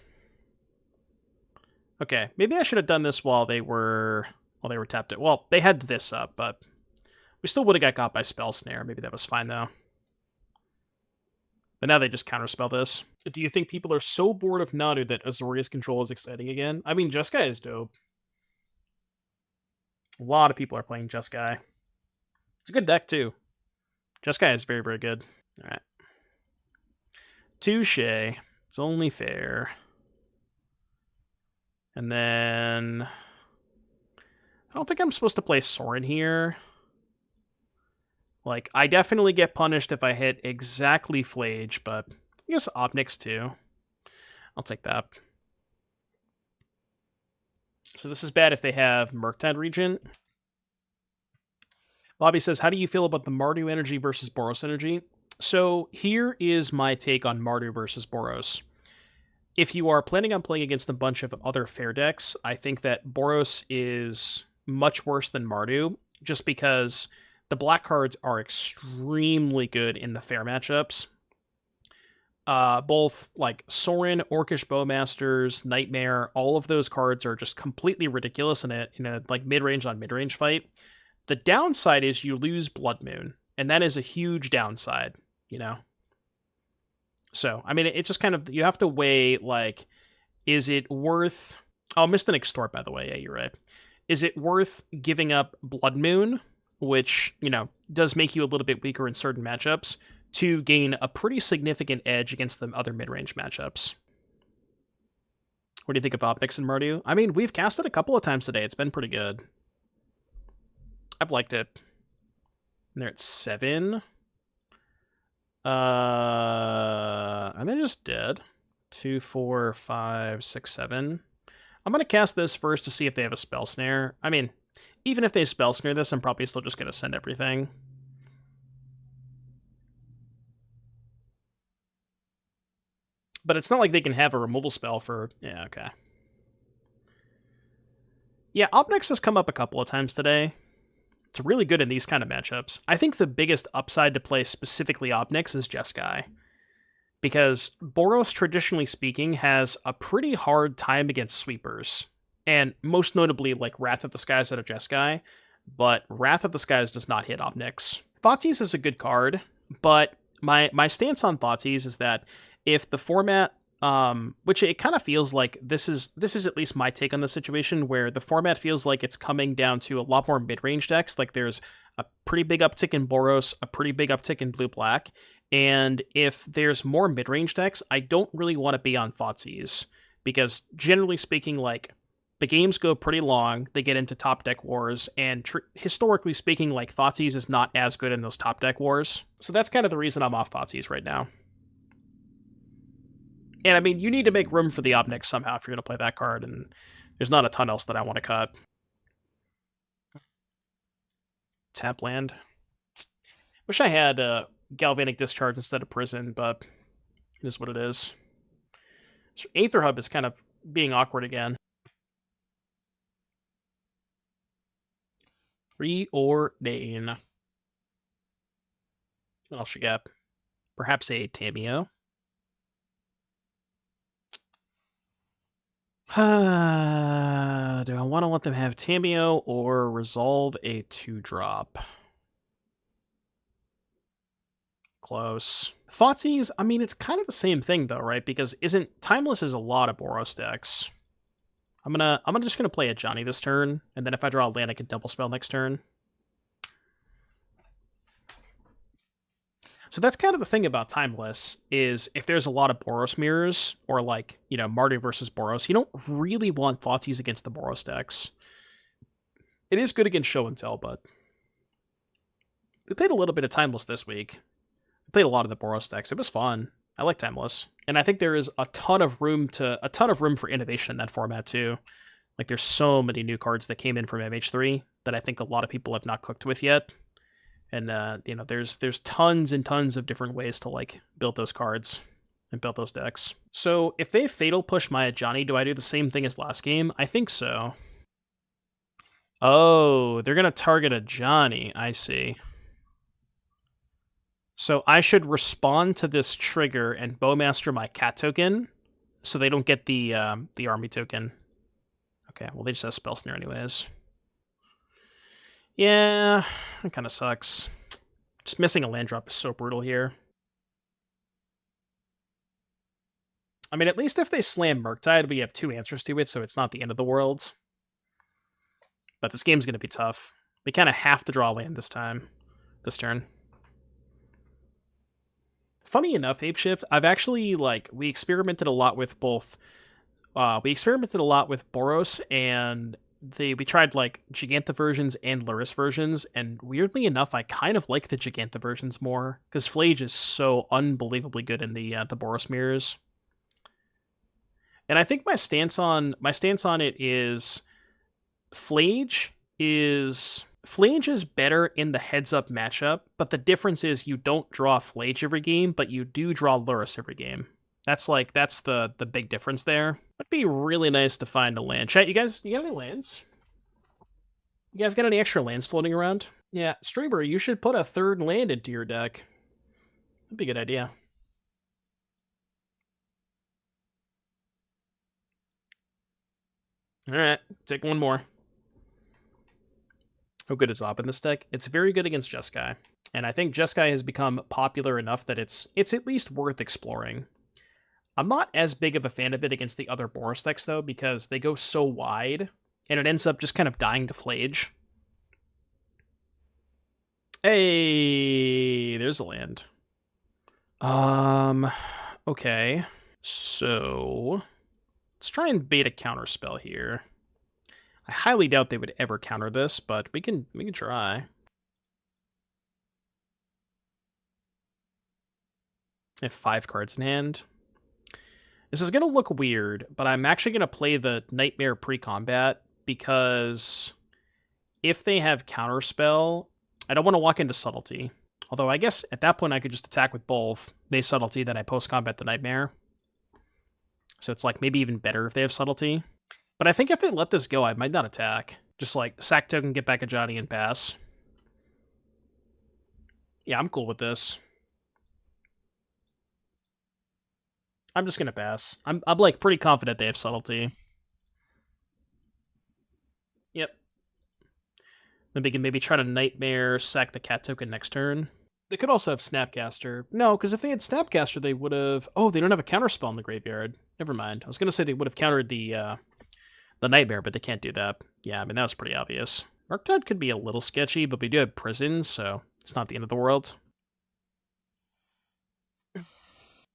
Okay, maybe I should have done this while they were tapped it. Well, they had this up, but we still would have got by Spell Snare. Maybe that was fine, though. But now they just counterspell this. Do you think people are so bored of Nadu that Azorius control is exciting again? I mean, Jeskai is dope. A lot of people are playing Jeskai. It's a good deck, too. Jeskai is very, very good. Alright. Touche. It's only fair. And then... I don't think I'm supposed to play Sorin here. Like, I definitely get punished if I hit exactly Flage, but I guess Ob Nix too. I'll take that. So this is bad if they have Murktide Regent. Lobby says, how do you feel about the Mardu energy versus Boros energy? So here is my take on Mardu versus Boros. If you are planning on playing against a bunch of other fair decks, I think that Boros is much worse than Mardu, just because the black cards are extremely good in the fair matchups. Both like Sorin, Orcish Bowmasters, Nightmare, all of those cards are just completely ridiculous in a like mid-range on mid-range fight. The downside is you lose Blood Moon, and that is a huge downside, you know? So, I mean, it just kind of, you have to weigh, like, is it worth... Oh, I missed an Extort, by the way. Yeah, you're right. Is it worth giving up Blood Moon, which, you know, does make you a little bit weaker in certain matchups, to gain a pretty significant edge against the other mid-range matchups? What do you think of Ob Nix and Mardu? I mean, we've cast it a couple of times today. It's been pretty good. I've liked it. And they're at 7. And they're just dead. 2, 4, 5, 6, 7. I'm going to cast this first to see if they have a Spell Snare. I mean, Even if they spell snare this, I'm probably still just going to send everything. But it's not like they can have a removal spell for... Yeah, okay. Yeah, Ob Nixilis has come up a couple of times today. It's really good in these kind of matchups. I think the biggest upside to play specifically Ob Nix is Jeskai. Because Boros, traditionally speaking, has a pretty hard time against sweepers. And most notably, like, Wrath of the Skies out of Jeskai. But Wrath of the Skies does not hit Ob Nix. Thoughtseize is a good card, but my stance on Thoughtseize is that if the format, which it kind of feels like this is at least my take on the situation, where the format feels like it's coming down to a lot more mid-range decks. Like there's a pretty big uptick in Boros, a pretty big uptick in blue-black, and if there's more mid-range decks, I don't really want to be on Thoughtseize, because generally speaking, like, the games go pretty long, they get into top deck wars, and historically speaking, like, Thoughtseize is not as good in those top deck wars. So that's kind of the reason I'm off Thoughtseize right now. And I mean, you need to make room for the Ob Nix somehow if you're going to play that card, and there's not a ton else that I want to cut. Tap land. Wish I had Galvanic Discharge instead of Prison, but it is what it is. So Aether Hub is kind of being awkward again. Preordain. What else you got? Perhaps a Tamiyo. Do I want to let them have Tamiyo or resolve a 2-drop? Close. Thoughtseize, I mean, it's kind of the same thing though, right? Because Timeless is a lot of Boros decks. I'm just gonna play Ajani this turn, and then if I draw a land, I can double spell next turn. So that's kind of the thing about Timeless, is if there's a lot of Boros mirrors, or like, you know, Mardu versus Boros, you don't really want Thoughtseize against the Boros decks. It is good against Show and Tell, but we played a little bit of Timeless this week. We played a lot of the Boros decks. It was fun. I like Timeless. And I think there is a ton of room for innovation in that format too. Like there's so many new cards that came in from MH3 that I think a lot of people have not cooked with yet. And you know, there's tons and tons of different ways to like build those cards and build those decks. So if they Fatal Push my Ajani, do I do the same thing as last game? I think so. Oh, they're gonna target Ajani. I see. So I should respond to this trigger and Bowmaster my cat token, so they don't get the army token. Okay, well they just have Spell Snare anyways. Yeah, that kind of sucks. Just missing a land drop is so brutal here. I mean, at least if they slam Murktide, we have 2 answers to it, so it's not the end of the world. But this game's going to be tough. We kind of have to draw land this turn. Funny enough, Apeshift, I've actually, like, we experimented a lot with both. We experimented a lot with Boros, and we tried, like, Giganta versions and Luris versions, and weirdly enough, I kind of like the Giganta versions more, because Flage is so unbelievably good in the Boros mirrors. And I think my stance on it is Flage is better in the heads-up matchup, but the difference is you don't draw Flage every game, but you do draw Luris every game. That's the big difference there. It'd be really nice to find a land. Chat, you got any lands? You guys got any extra lands floating around? Yeah, Streamer, you should put a 3rd land into your deck. That'd be a good idea. Alright, take one more. How good is Ob in this deck? It's very good against Jeskai. And I think Jeskai has become popular enough that it's at least worth exploring. I'm not as big of a fan of it against the other Boros decks, though, because they go so wide, and it ends up just kind of dying to Flage. Hey, there's a land. Okay. So, let's try and bait a counterspell here. I highly doubt they would ever counter this, but we can try. I have 5 cards in hand. This is going to look weird, but I'm actually going to play the Nightmare pre-combat because if they have Counterspell, I don't want to walk into Subtlety. Although I guess at that point I could just attack with both. They Subtlety, then I post-combat the Nightmare. So it's like maybe even better if they have Subtlety. But I think if they let this go, I might not attack. Just like sack token, get back Ajani, and pass. Yeah, I'm cool with this. I'm just gonna pass. I'm like pretty confident they have Subtlety. Yep. Then we can maybe try to Nightmare, sack the cat token next turn. They could also have Snapcaster. No, because if they had Snapcaster, they would have... Oh, they don't have a counterspell in the graveyard. Never mind. I was going to say they would have countered the Nightmare, but they can't do that. Yeah, I mean, that was pretty obvious. Murktide could be a little sketchy, but we do have Prison, so it's not the end of the world.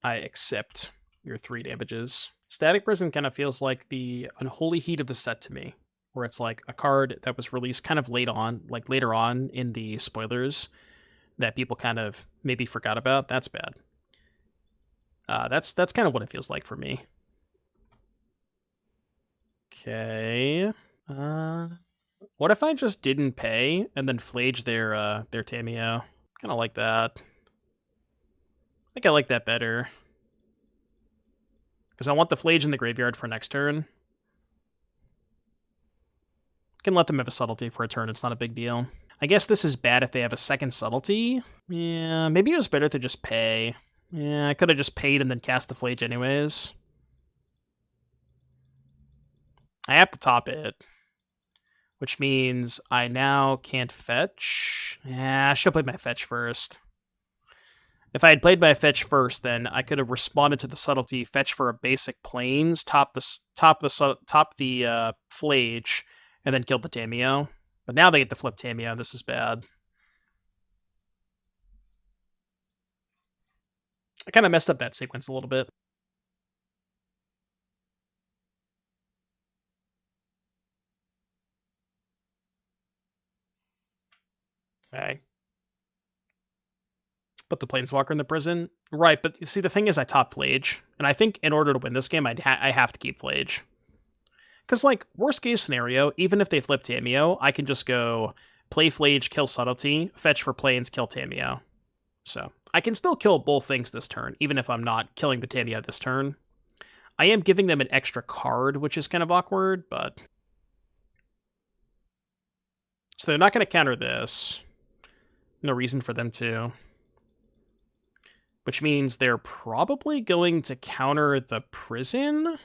I accept your 3 damages. Static Prison kind of feels like the Unholy Heat of the set to me, where it's like a card that was released kind of late on, like later on in the spoilers, that people kind of maybe forgot about. That's bad. That's kind of what it feels like for me. Okay. What if I just didn't pay and then flage their Tamiyo? Kind of like that. I think I like that better. Because I want the flage in the graveyard for next turn. Can let them have a subtlety for a turn, it's not a big deal. I guess this is bad if they have a second subtlety. Yeah, maybe it was better to just pay. Yeah, I could have just paid and then cast the flage anyways. I have to top it. Which means I now can't fetch. Yeah, I should have played my fetch first. If I had played my fetch first, then I could have responded to the subtlety, fetch for a basic plains, top the flage, and then killed the Tamiyo. But now they get to flip Tamiyo. This is bad. I kind of messed up that sequence a little bit. Okay. Put the Planeswalker in the prison. Right, but see, the thing is I top Flage, and I think in order to win this game, I have to keep Flage. Because, like, worst case scenario, even if they flip Tamiyo, I can just go play Flage, kill Subtlety, fetch for Plains, kill Tamiyo. So, I can still kill both things this turn, even if I'm not killing the Tamiyo this turn. I am giving them an extra card, which is kind of awkward, but... So they're not going to counter this. No reason for them to. Which means they're probably going to counter the prison,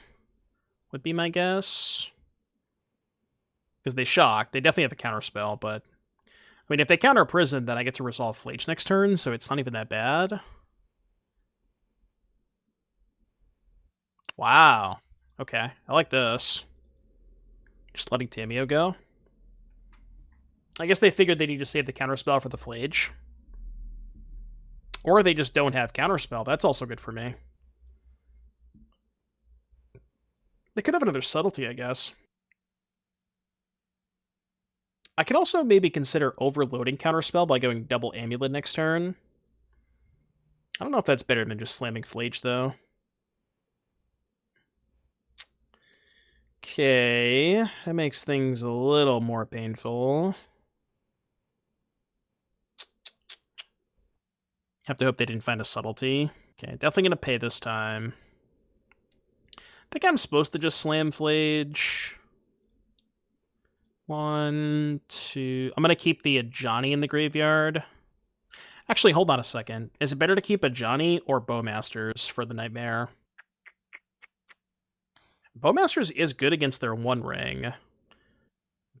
would be my guess. Because they shock. They definitely have a counter spell, but... I mean, if they counter prison, then I get to resolve Flage next turn, so it's not even that bad. Wow. Okay, I like this. Just letting Tamiyo go. I guess they figured they need to save the counterspell for the Flage. Or they just don't have counterspell. That's also good for me. They could have another subtlety, I guess. I could also maybe consider overloading counterspell by going double amulet next turn. I don't know if that's better than just slamming Flage, though. Okay, that makes things a little more painful. Have to hope they didn't find a subtlety. Okay, definitely gonna pay this time. I think I'm supposed to just slam Flage. 1, 2... I'm gonna keep the Ajani in the graveyard. Actually, hold on a second. Is it better to keep Ajani or Bowmasters for the Nightmare? Bowmasters is good against their One Ring,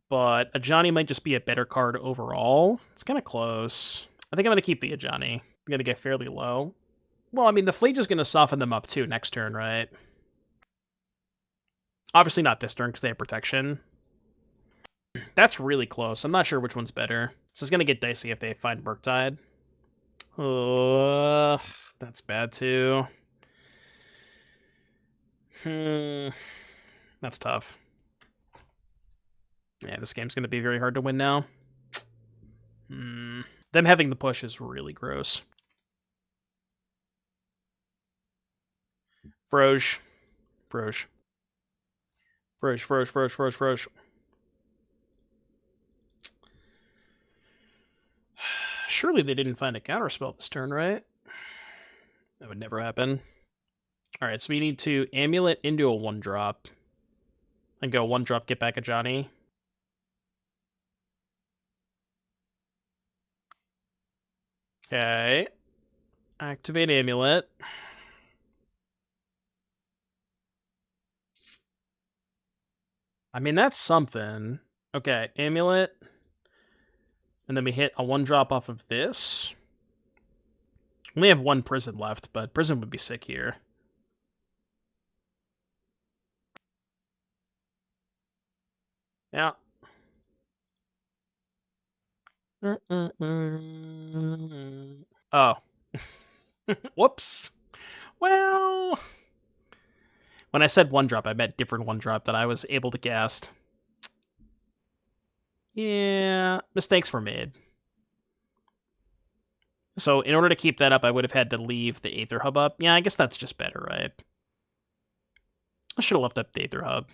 but Ajani might just be a better card overall. It's kind of close. I think I'm going to keep the Ajani. I'm going to get fairly low. Well, I mean, the Flage is going to soften them up too next turn, right? Obviously not this turn because they have protection. That's really close. I'm not sure which one's better. This is going to get dicey if they find Murktide. That's bad too. That's tough. Yeah, this game's going to be very hard to win now. Them having the push is really gross. Froge. Froge. Froge, Froge, Froge, Froge, Froge. Surely they didn't find a counterspell this turn, right? That would never happen. Alright, so we need to Amulet into a 1-drop. And go 1-drop, get back Ajani. Okay. Activate Amulet. I mean, that's something. Okay, Amulet. And then we hit a 1-drop off of this. We only have 1 Prison left, but Prison would be sick here. Yeah. Oh. Whoops. Well, when I said 1-drop, I meant different 1-drop that I was able to cast. Yeah, mistakes were made. So in order to keep that up, I would have had to leave the Aether Hub up. Yeah, I guess that's just better, right? I should have left up the Aether Hub.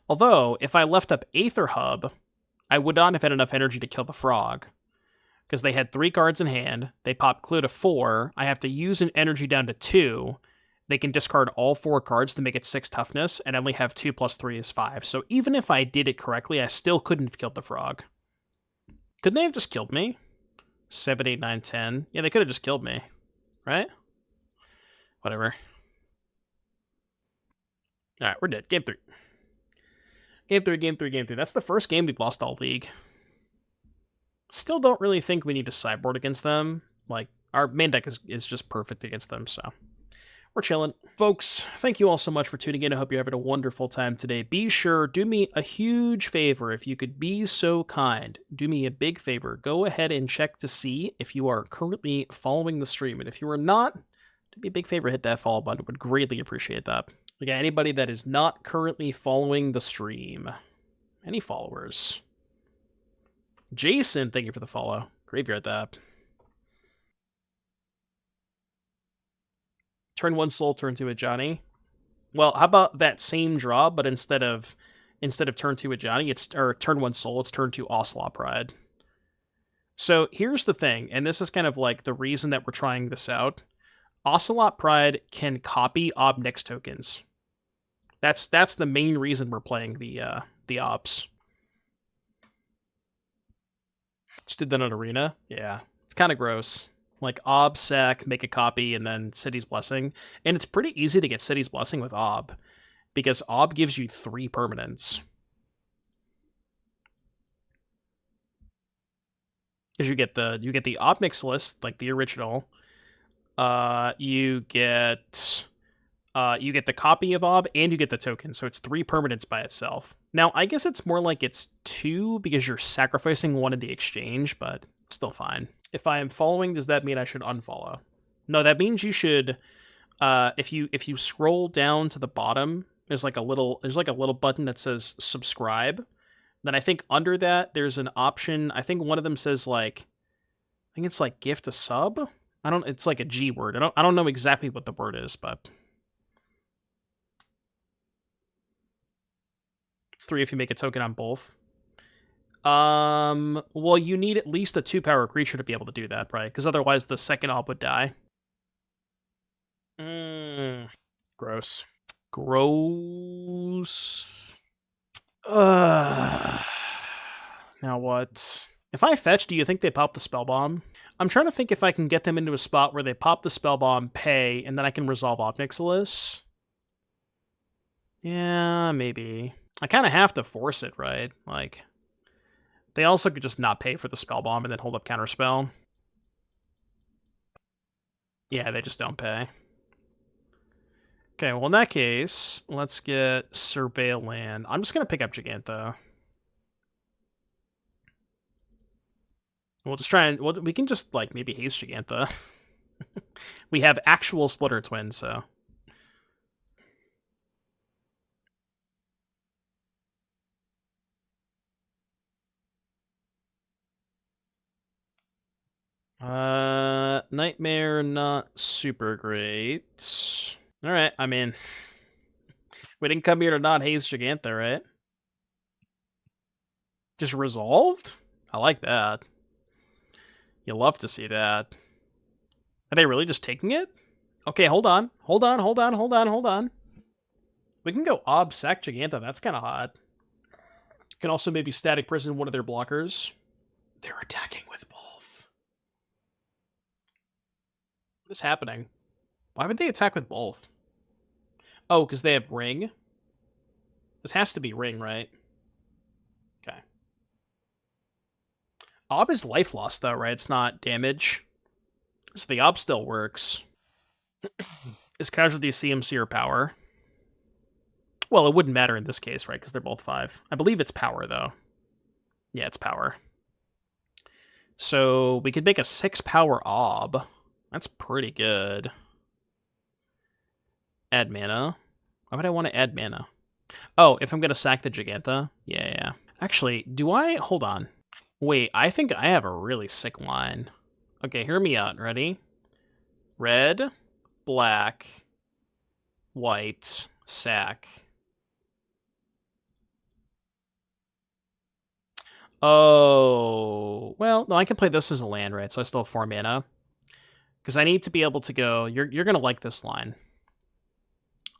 Although, if I left up Aether Hub, I would not have had enough energy to kill the frog. Because they had 3 cards in hand, they pop Clue to 4, I have to use an energy down to 2, they can discard all 4 cards to make it 6 toughness, and only have 2 plus 3 is 5. So even if I did it correctly, I still couldn't have killed the frog. Couldn't they have just killed me? 7, 8, 9, 10. Yeah, they could have just killed me. Right? Whatever. Alright, we're dead. Game 3. Game 3, game 3, game 3. That's the first game we've lost all league. Still don't really think we need to sideboard against them. Like, our main deck is just perfect against them, so we're chilling. Folks, thank you all so much for tuning in. I hope you're having a wonderful time today. Be sure, do me a huge favor, if you could be so kind. Do me a big favor. Go ahead and check to see if you are currently following the stream. And if you are not, do me a big favor, hit that follow button. Would greatly appreciate that. Again, anybody that is not currently following the stream. Any followers? Jason, thank you for the follow. Graveyard that. Turn 1 soul, turn 2 Ajani. Well, how about that same draw, but instead of turn 2 Ajani, it's or turn 1 soul, it's turn 2 Ocelot Pride. So here's the thing, and this is kind of like the reason that we're trying this out. Ocelot Pride can copy Ob Nix tokens. That's the main reason we're playing the Obs. Just did that on Arena. Yeah, it's kind of gross. Like Ob, sack, make a copy, and then City's Blessing. And it's pretty easy to get City's Blessing with Ob, because Ob gives you 3 permanents. Because you get the Ob Nixilis, like the original. You get the copy of Ob, and you get the token, so it's 3 permanents by itself. Now, I guess it's more like it's 2 because you're sacrificing 1 in the exchange, but still fine. If I am following, does that mean I should unfollow? No, that means you should. If you scroll down to the bottom, there's like a little button that says subscribe. Then I think under that there's an option. I think one of them says like, I think it's like gift a sub. It's like a G word. I don't know exactly what the word is, but it's 3 if you make a token on both. Well, you need at least a 2-power creature to be able to do that, right? Because otherwise the second Ob would die. Gross. Gross. Now what? If I fetch, do you think they pop the spell bomb? I'm trying to think if I can get them into a spot where they pop the spell bomb, pay, and then I can resolve Ob Nixilis. Yeah, maybe. I kind of have to force it, right? Like, they also could just not pay for the spell bomb and then hold up counterspell. Yeah, they just don't pay. Okay, well in that case, let's get Surveil Land. I'm just gonna pick up Giganta. We'll just try and we can just like maybe haste Giganta. We have actual Splitter Twins, so. Nightmare, not super great. Alright, I mean, we didn't come here to not haze Giganta, right? Just resolved? I like that. You love to see that. Are they really just taking it? Okay, hold on. Hold on. We can go Ob Sac Giganta. That's kind of hot. Can also maybe Static Prison one of their blockers. They're attacking with both. What is happening? Why would they attack with both? Oh, because they have Ring? This has to be Ring, right? Okay. Ob is life loss, though, right? It's not damage. So the Ob still works. Is Casualty CMC or Power? Well, it wouldn't matter in this case, right? Because they're both 5. I believe it's Power, though. Yeah, it's Power. So we could make a 6 Power Ob. That's pretty good. Add mana. Why would I want to add mana? Oh, if I'm going to sack the Giganta? Yeah. Actually, do I... Hold on. Wait, I think I have a really sick line. Okay, hear me out. Ready? Red, black, white, sack. Oh, well, no, I can play this as a land, right? So I still have 4 mana. Because I need to be able to go... You're going to like this line.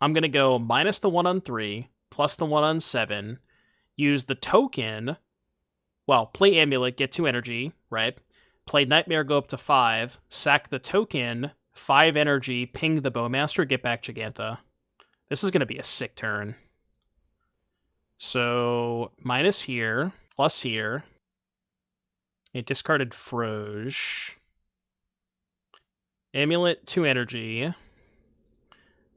I'm going to go minus the 1 on 3, plus the 1 on 7, use the token, well, play Amulet, get 2 energy, right? Play Nightmare, go up to 5, sack the token, 5 energy, ping the Bowmaster, get back Giganta. This is going to be a sick turn. So, minus here, plus here. It discarded Froge. Amulet, 2 energy.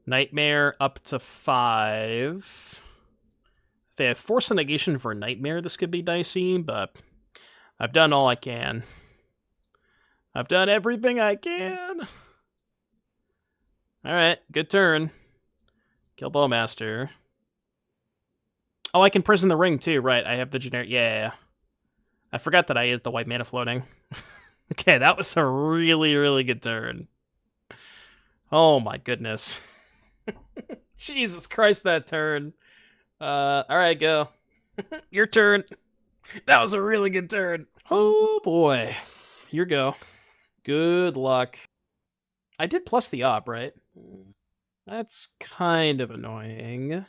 Nightmare up to 5. They have Force and Negation for Nightmare. This could be dicey, but I've done all I can. I've done everything I can. Alright, good turn. Kill Bowmaster. Oh, I can prison the ring too, right. I have the generic... Yeah. I forgot that I used the white mana floating. Okay, that was a really, really good turn. Oh my goodness. Jesus Christ, that turn. Alright, go. Your turn. That was a really good turn. Oh boy. Here go. Good luck. I did plus the Ob, right? That's kind of annoying.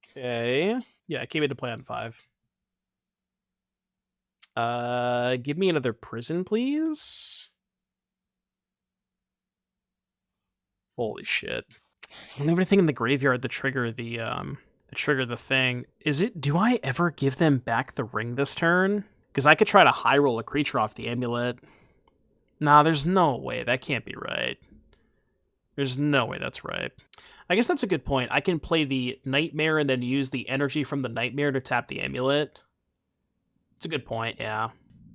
Okay. Yeah, I came in to play on 5. Give me another prison, please. Holy shit. I don't have anything in the graveyard to trigger the thing. Do I ever give them back the ring this turn? Because I could try to high roll a creature off the amulet. Nah, there's no way. That can't be right. There's no way that's right. I guess that's a good point. I can play the Nightmare and then use the energy from the Nightmare to tap the amulet. It's a good point, yeah.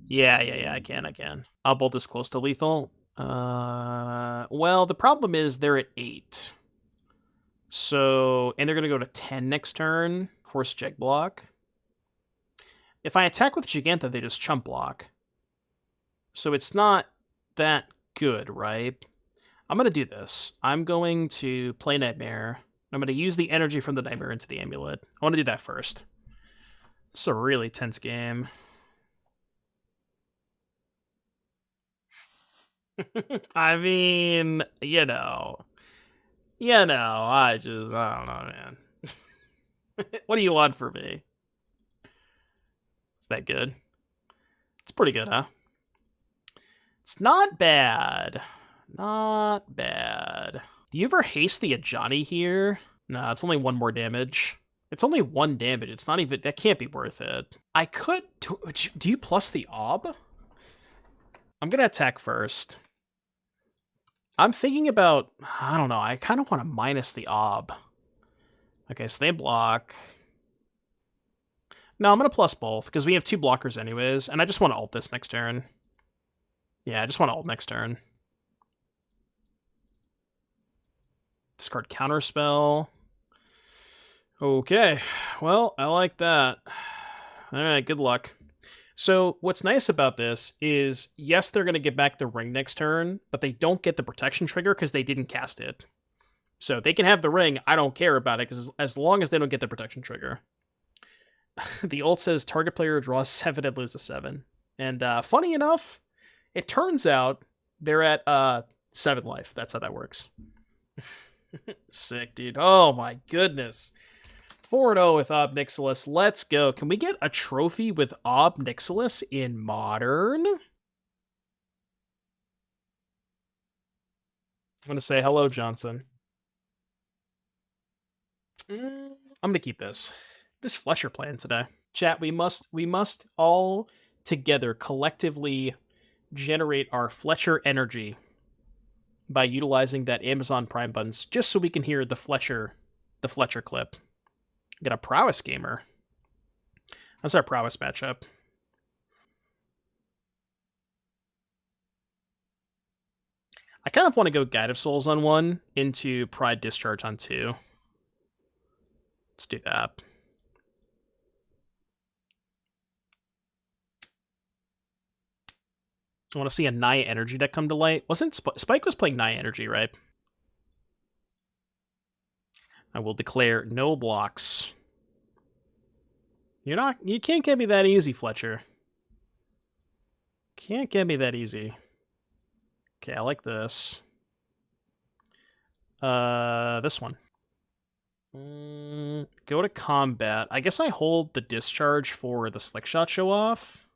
Yeah, I can. I'll bolt this close to lethal. Well, the problem is they're at 8. So, and they're going to go to 10 next turn. Force check block. If I attack with Giganta, they just chump block. So it's not that good, right? I'm going to do this. I'm going to play Nightmare. I'm going to use the energy from the Nightmare into the amulet. I want to do that first. It's a really tense game. I mean, I don't know, man. What do you want from me? Is that good? It's pretty good, huh? It's not bad. Not bad. Do you ever haste the Ajani here? Nah, it's only 1 more damage. It's only 1 damage. It's not even... That can't be worth it. I could... Do you plus the Ob? I'm gonna attack first. I'm thinking about... I don't know. I kind of want to minus the Ob. Okay, so they block. No, I'm going to plus both, because we have 2 blockers anyways, and I just want to ult this next turn. Yeah, I just want to ult next turn. Discard Counterspell. Okay, well, I like that. Alright, good luck. So, what's nice about this is, yes, they're going to get back the ring next turn, but they don't get the protection trigger because they didn't cast it. So, they can have the ring, I don't care about it, because as long as they don't get the protection trigger. The ult says target player draws 7 and loses 7. And funny enough, it turns out they're at 7 life. That's how that works. Sick, dude. Oh my goodness. 4-0 with Ob Nixilis. Let's go. Can we get a trophy with Ob Nixilis in Modern? I'm going to say hello, Johnson. I'm going to keep this. What is Fletcher playing today? Chat, we must all together collectively generate our Fletcher energy by utilizing that Amazon Prime buttons just so we can hear the Fletcher clip. Get a Prowess gamer. That's our Prowess matchup. I kind of want to go Guide of Souls on 1 into Pride Discharge on 2. Let's do that. I want to see a Naya Energy deck come to light. Wasn't Spike was playing Naya Energy, right? I will declare no blocks. You can't get me that easy, Fletcher. Can't get me that easy. Okay, I like this. This one. Go to combat. I guess I hold the discharge for the Slickshot show off.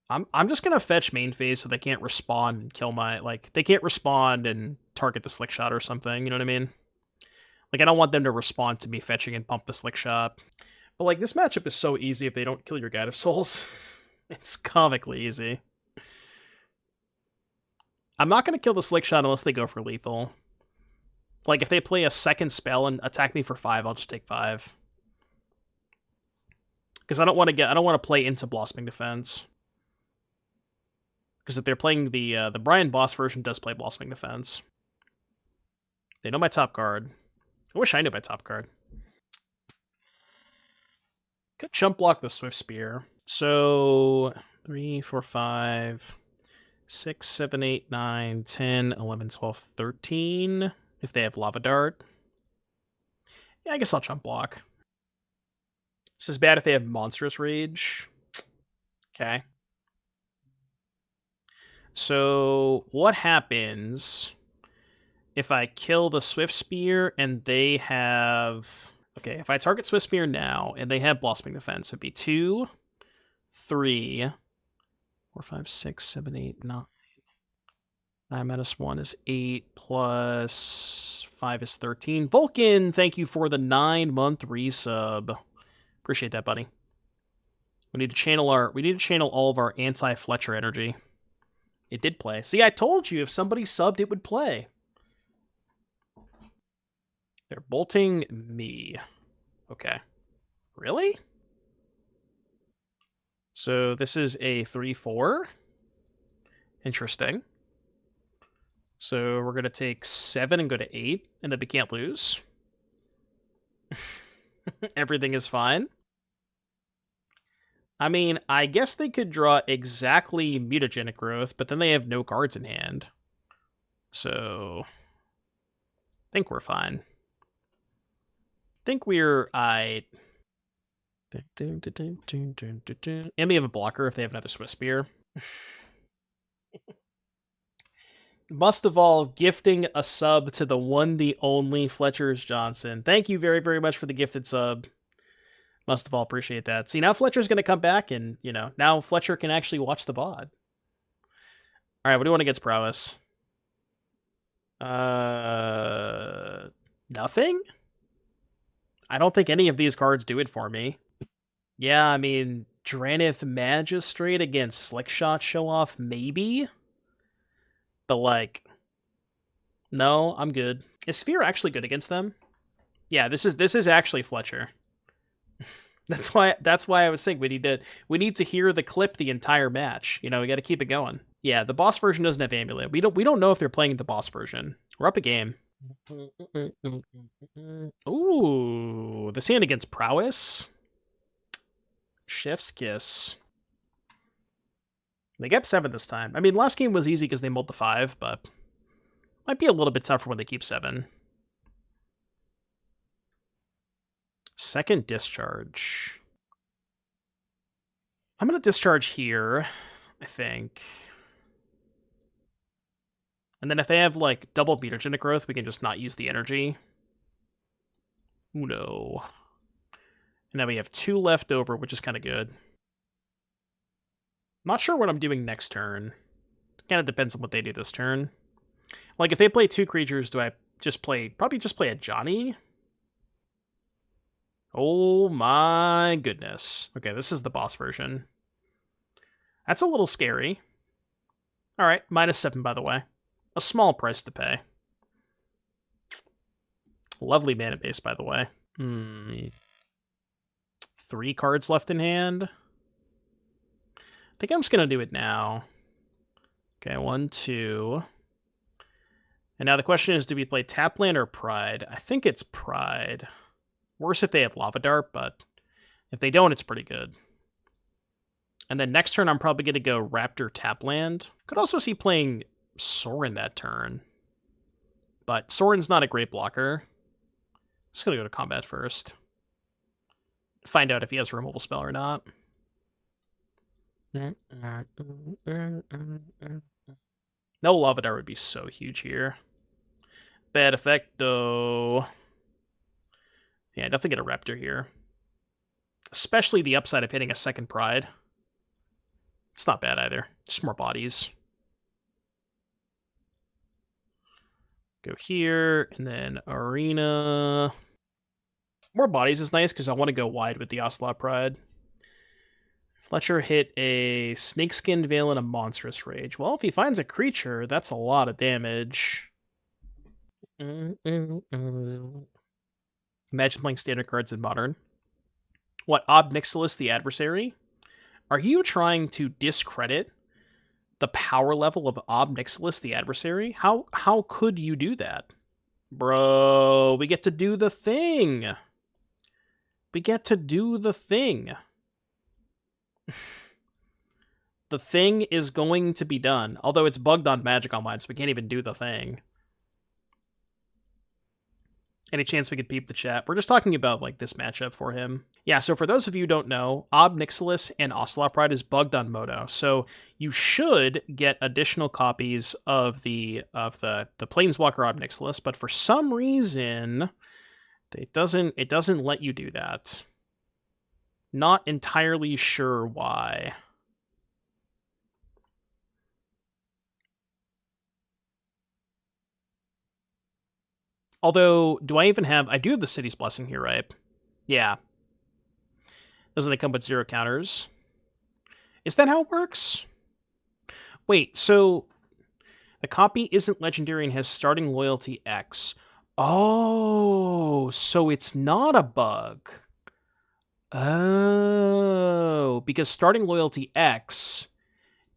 I'm just gonna fetch main phase so they can't respond and kill my they can't respond and target the Slickshot or something, you know what I mean? Like I don't want them to respond to me fetching and pump the Slickshot. But like this matchup is so easy if they don't kill your Guide of Souls. It's comically easy. I'm not gonna kill the Slickshot unless they go for lethal. Like if they play a second spell and attack me for 5, I'll just take 5. Because I don't want to play into Blossoming Defense. Because if they're playing the Brian Boss version does play Blossoming Defense. They know my top card. I wish I knew my top card. Could chump block the Swift Spear. So 3, 4, 5, 6, 7, 8, 9, 10, 11, 12, 13. If they have Lava Dart. Yeah, I guess I'll chump block. This is bad if they have Monstrous Rage. Okay. So what happens if I kill the Swift Spear and they have... Okay, if I target Swift Spear now and they have Blossoming Defense, it'd be 2, 3, 4, 5, 6, 7, 8, 9. 9 minus 1 is 8, plus 5 is 13. Vulcan, thank you for the 9-month resub. Appreciate that, buddy. We need to channel all of our anti-Fletcher energy. It did play. See, I told you if somebody subbed, it would play. They're bolting me. Okay. Really? So this is a 3-4. Interesting. So we're going to take 7 and go to 8, and then we can't lose. Everything is fine. I mean, I guess they could draw exactly Mutagenic Growth, but then they have no cards in hand. So I think we're fine. I think we're... And we have a blocker if they have another Swiss Spear. Must have all gifting a sub to the one, the only Fletcher's Johnson. Thank you very, very much for the gifted sub. Must have all appreciate that. See, now Fletcher's going to come back and, you know, now Fletcher can actually watch the VOD. All right, what do you want against Prowess? Nothing? I don't think any of these cards do it for me. Yeah, I mean, Dranith Magistrate against Slickshot show off, maybe? But, like, no, I'm good. Is Sphere actually good against them? Yeah, this is actually Fletcher. That's why I was saying we need to hear the clip the entire match. You know, we got to keep it going. Yeah, the boss version doesn't have Amulet. We don't know if they're playing the boss version. We're up a game. Ooh, this hand against Prowess. Chef's Kiss. They get 7 this time. I mean, last game was easy because they mulled the 5, but might be a little bit tougher when they keep 7. Second discharge. I'm going to discharge here, I think. And then if they have, like, double mutagenic growth, we can just not use the energy. No. And now we have 2 left over, which is kind of good. Not sure what I'm doing next turn. Kind of depends on what they do this turn. Like, if they play 2 creatures, do I just play... Probably just play Ajani? Oh my goodness. Okay, this is the boss version. That's a little scary. Alright, -7, by the way. A small price to pay. Lovely mana base, by the way. 3 cards left in hand. I think I'm just going to do it now. Okay, 1, 2. And now the question is, do we play Tapland or Pride? I think it's Pride. Worse if they have Lava Dart, but if they don't, it's pretty good. And then next turn, I'm probably going to go Raptor Tapland. Could also see playing Sorin that turn. But Sorin's not a great blocker. Just going to go to combat first. Find out if he has a removal spell or not. No Lava Dart would be so huge here. Bad effect, though. Yeah, definitely get a Raptor here. Especially the upside of hitting a second Pride. It's not bad either. Just more bodies. Go here, and then Arena. More bodies is nice, because I want to go wide with the Ocelot Pride. Fletcher hit a Snakeskin Veil and a Monstrous Rage. Well, if he finds a creature, that's a lot of damage. Imagine playing standard cards in Modern. What, Ob Nixilis the Adversary? Are you trying to discredit the power level of Ob Nixilis the Adversary? How could you do that? Bro, we get to do the thing. We get to do the thing. The thing is going to be done. Although it's bugged on Magic Online, so we can't even do the thing. Any chance we could peep the chat? We're just talking about, like, this matchup for him. Yeah, so for those of you who don't know, Ob Nixilis and Ocelot Pride is bugged on Moto, so you should get additional copies of the Planeswalker Ob Nixilis, but for some reason, it doesn't let you do that. Not entirely sure why. Although, do I even have... I do have the City's Blessing here, right? Yeah. Doesn't it come with 0 counters? Is that how it works? Wait, so... The copy isn't legendary and has starting loyalty X. Oh, so it's not a bug. Oh, because starting loyalty X...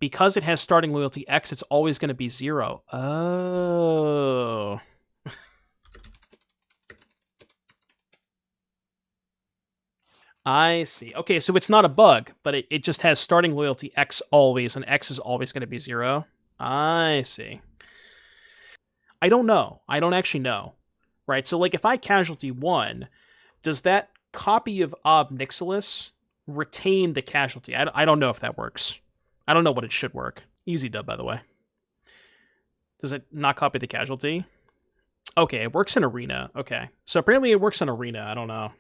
Because it has starting loyalty X, it's always going to be 0. Oh... I see. Okay, so it's not a bug, but it just has starting loyalty X always, and X is always going to be 0. I see. I don't know. I don't actually know. Right, so like if I casualty 1, does that copy of Ob Nixilis retain the casualty? I don't know if that works. I don't know what it should work. Easy dub, by the way. Does it not copy the casualty? Okay, it works in Arena. Okay, so apparently it works in Arena. I don't know.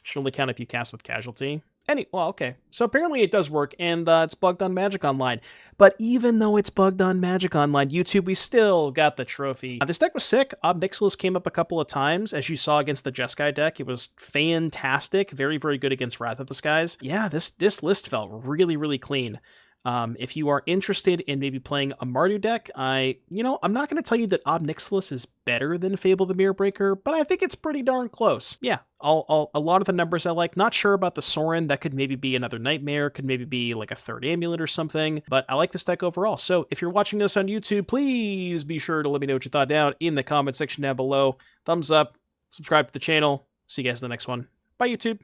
Should only count if you cast with casualty. Well, okay. So apparently it does work, and it's bugged on Magic Online. But even though it's bugged on Magic Online, YouTube, we still got the trophy. This deck was sick. Ob Nixilis came up a couple of times, as you saw against the Jeskai deck. It was fantastic. Very, very good against Wrath of the Skies. Yeah, this list felt really, really clean. If you are interested in maybe playing a Mardu deck, I'm not going to tell you that Ob Nixilis is better than Fable the Mirror Breaker, but I think it's pretty darn close. Yeah, a lot of the numbers I like. Not sure about the Sorin. That could maybe be another Nightmare, could maybe be like a third Amulet or something, but I like this deck overall. So if you're watching this on YouTube, please be sure to let me know what you thought down in the comment section down below. Thumbs up, subscribe to the channel. See you guys in the next one. Bye, YouTube.